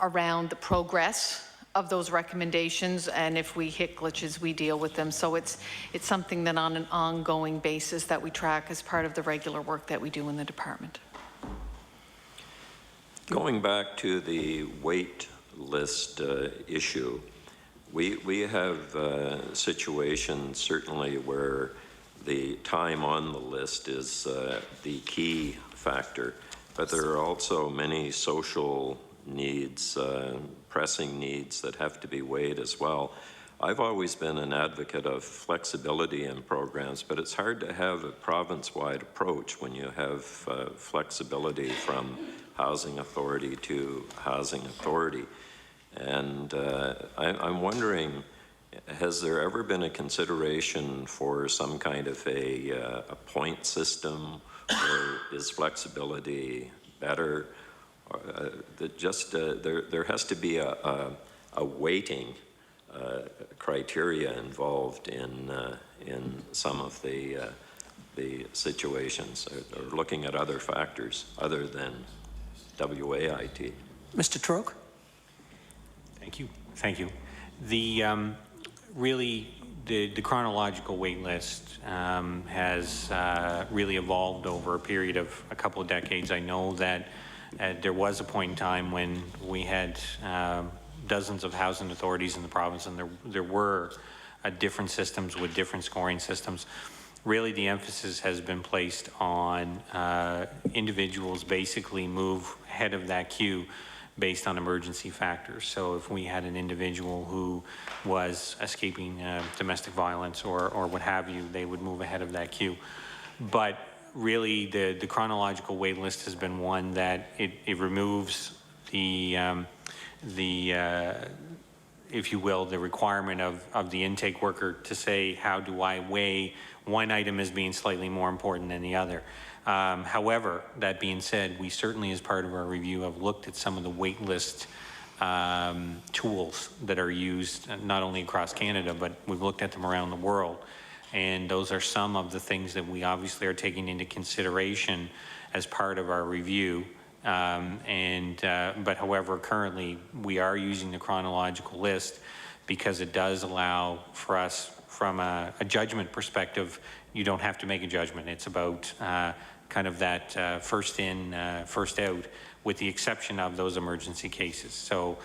M: around the progress of those recommendations, and if we hit glitches, we deal with them. So it's something that on an ongoing basis that we track as part of the regular work that we do in the department.
E: Going back to the wait list issue, we have situations certainly where the time on the list is the key factor, but there are also many social needs, pressing needs that have to be weighed as well. I've always been an advocate of flexibility in programs, but it's hard to have a province-wide approach when you have flexibility from housing authority to housing authority. And I'm wondering, has there ever been a consideration for some kind of a point system, or is flexibility better? There has to be a weighting criteria involved in some of the situations, or looking at other factors other than WAIT.
A: Mr. Troke?
L: Thank you. Thank you. The really the chronological wait list has really evolved over a period of a couple of decades. I know that there was a point in time when we had dozens of housing authorities in the province, and there were different systems with different scoring systems. Really, the emphasis has been placed on individuals basically move ahead of that queue based on emergency factors. So if we had an individual who was escaping domestic violence or what have you, they would move ahead of that queue. But really, the chronological wait list has been one that it removes the if you will, the requirement of the intake worker to say, how do I weigh one item as being slightly more important than the other? However, that being said, we certainly, as part of our review, have looked at some of the wait list tools that are used not only across Canada, but we've looked at them around the world. And those are some of the things that we obviously are taking into consideration as part of our review. But however, currently we are using the chronological list because it does allow for us, from a judgment perspective, you don't have to make a judgment. It's about kind of that first in, first out, with the exception of those emergency cases. So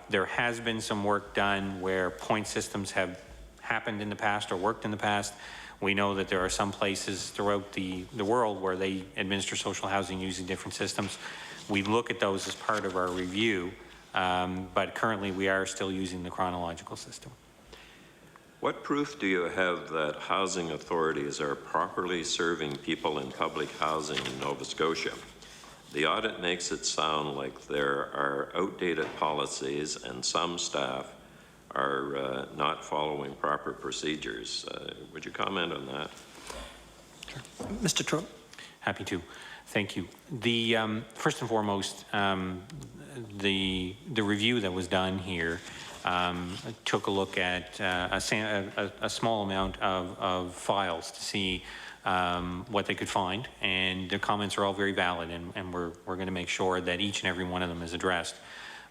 L: there has been some work done where point systems have happened in the past or worked in the past. We know that there are some places throughout the world where they administer social housing using different systems. We look at those as part of our review, but currently we are still using the chronological system.
E: What proof do you have that housing authorities are properly serving people in public housing in Nova Scotia? The audit makes it sound like there are outdated policies and some staff are not following proper procedures. Would you comment on that?
A: Sure. Mr. Trope.
L: Happy to. Thank you. The first and foremost, the review that was done here took a look at a small amount of files to see what they could find, and their comments are all very valid, and we're going to make sure that each and every one of them is addressed.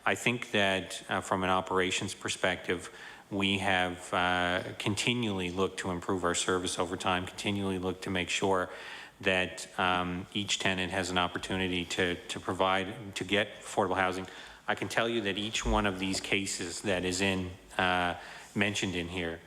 L: I think that from an operations perspective, we have continually looked to improve our service over time, continually looked to make sure that each tenant has an opportunity to get affordable housing. I can tell you that each one of these cases that is mentioned in here,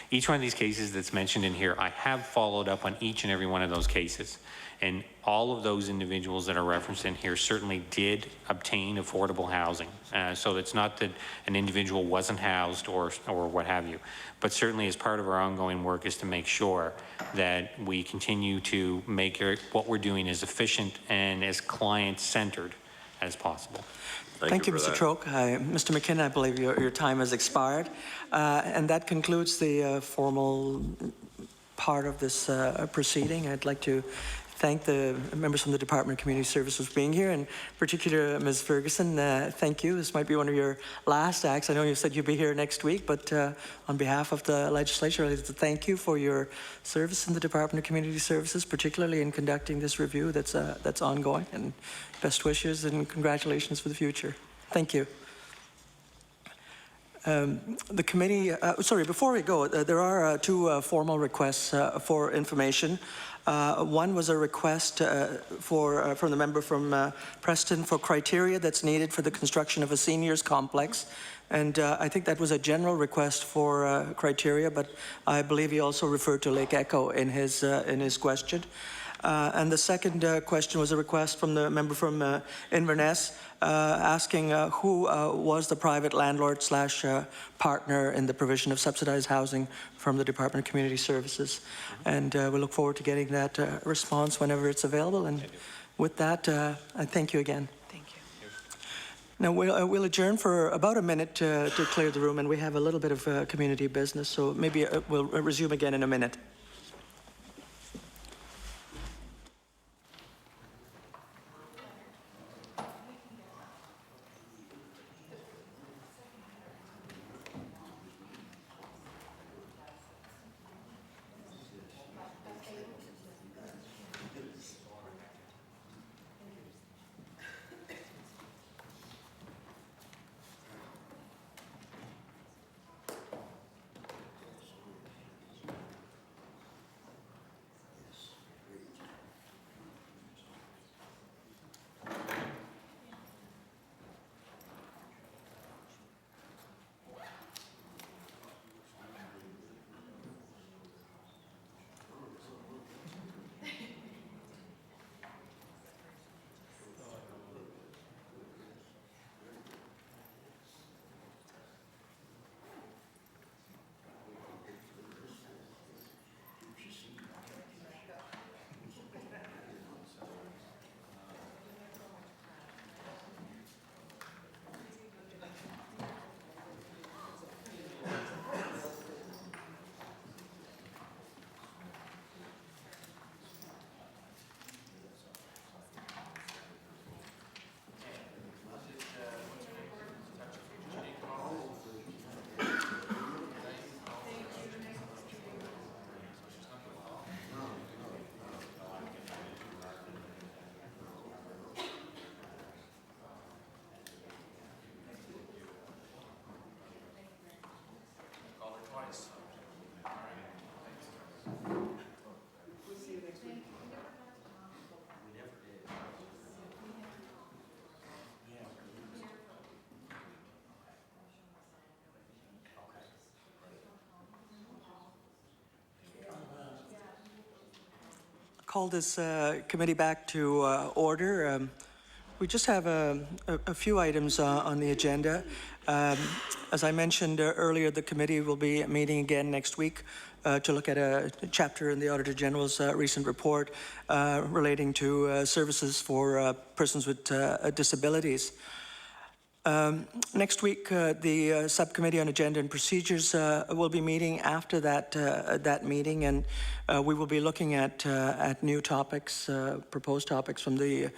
L: each one of these cases that's mentioned in here, I have followed up on each and every one of those cases. And all of those individuals that are referenced in here certainly did obtain affordable housing. So it's not that an individual wasn't housed or what have you. But certainly as part of our ongoing work is to make sure that we continue to make what we're doing as efficient and as client-centered as possible.
A: Thank you, Mr. Troke. Mr. McKinnon, I believe your time has expired. And that concludes the formal part of this proceeding. I'd like to thank the members from the Department of Community Services for being here, and particularly Ms. Ferguson, thank you. This might be one of your last acts. I know you said you'll be here next week, but on behalf of the legislature, I'd like to thank you for your service in the Department of Community Services, particularly in conducting this review that's ongoing, and best wishes and congratulations for the future. Thank you. The committee, before we go, there are two formal requests for information. One was a request from the member from Preston for criteria that's needed for the construction of a seniors complex. And I think that was a general request for criteria, but I believe he also referred to Lake Echo in his question. And the second question was a request from the member from Inverness asking who was the private landlord / partner in the provision of subsidized housing from the Department of Community Services. And we look forward to getting that response whenever it's available. And with that, I thank you again.
I: Thank you.
A: Now, we'll adjourn for about a minute to clear the room, and we have a little bit of community business, so maybe we'll resume again in a minute. Call this committee back to order. We just have a few items on the agenda. As I mentioned earlier, the committee will be meeting again next week to look at a chapter in the Auditor General's recent report relating to services for persons with disabilities. Next week, the Subcommittee on Agenda and Procedures will be meeting after that meeting, and we will be looking at new topics, proposed topics from the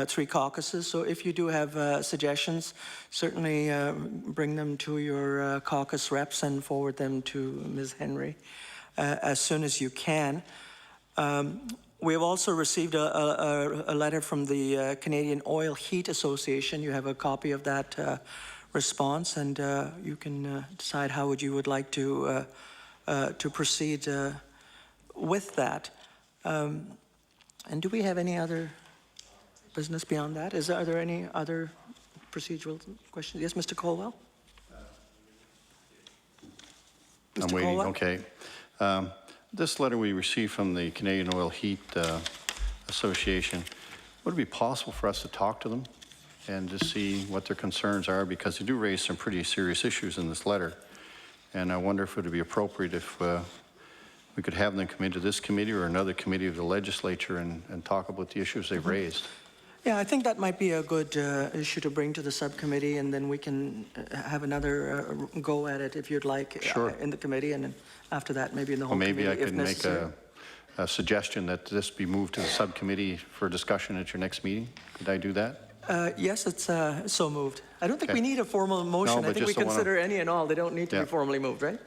A: 3 caucuses. So if you do have suggestions, certainly bring them to your caucus reps and forward them to Ms. Henry as soon as you can. We have also received a letter from the Canadian Oil Heat Association. You have a copy of that response, and you can decide how you would like to proceed with that. And do we have any other business beyond that? Are there any other procedural questions? Yes, Mr. Colwell?
G: I'm waiting, Colwell? Okay. This letter we received from the Canadian Oil Heat Association, would it be possible for us to talk to them and just see what their concerns are? Because they do raise some pretty serious issues in this letter. And I wonder if it would be appropriate if we could have them come into this committee or another committee of the legislature and talk about the issues they've raised.
A: Yeah, I think that might be a good issue to bring to the subcommittee, and then we can have another go at it if you'd like.
G: Sure.
A: In the committee, and then after that maybe in the whole
G: committee. Maybe I could make a suggestion that this be moved to the subcommittee for discussion at your next meeting. Could I do that?
A: Yes, it's so moved. I don't think we need a formal motion.
G: No,
A: I think we consider any and all. They don't need to be formally moved, right?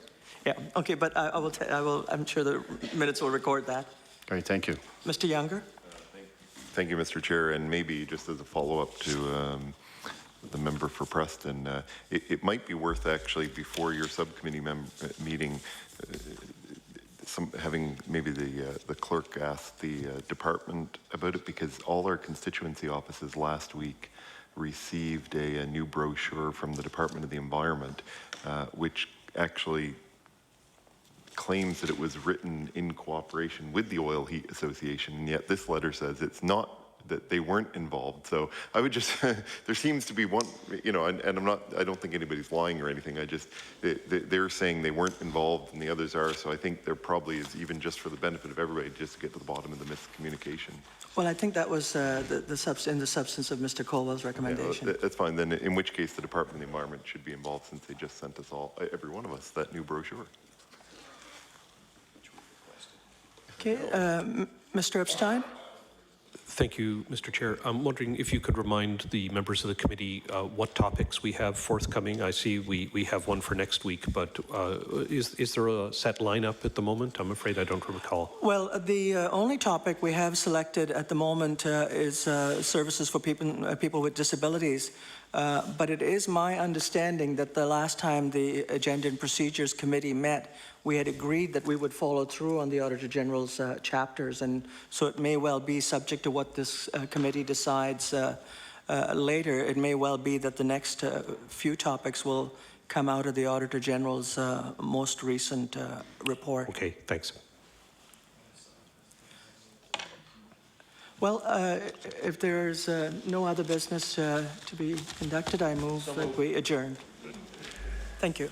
A: Yeah. Okay, but I will. I'm sure the minutes will record that.
G: Great, thank you.
A: Mr. Younger.
F: Thank you, Mr. Chair. And maybe just as a follow-up to the member for Preston, it might be worth actually before your subcommittee meeting having maybe the clerk ask the department about it, because all our constituency offices last week received a new brochure from the Department of the Environment, which actually claims that it was written in cooperation with the Oil Heat Association, and yet this letter says it's not, that they weren't involved. So I would just, there seems to be one, you know, and I don't think anybody's lying or anything. They're saying they weren't involved and the others are. So I think there probably is, even just for the benefit of everybody, just to get to the bottom of the miscommunication.
A: Well, I think that was in the substance of Mr. Colwell's recommendation.
F: Yeah, that's fine. Then in which case the Department of the Environment should be involved, since they just sent us all, every one of us, that new brochure.
A: Okay, Mr. Epstein?
B: Thank you, Mr. Chair. I'm wondering if you could remind the members of the committee what topics we have forthcoming. I see we have one for next week, but is there a set lineup at the moment? I'm afraid I don't recall.
A: Well, the only topic we have selected at the moment is services for people with disabilities. But it is my understanding that the last time the Agenda and Procedures Committee met, we had agreed that we would follow through on the Auditor General's chapters, and so it may well be, subject to what this committee decides later, it may well be that the next few topics will come out of the Auditor General's most recent report.
B: Okay, thanks.
A: Well, if there's no other business to be conducted, I move that we adjourn. Thank you.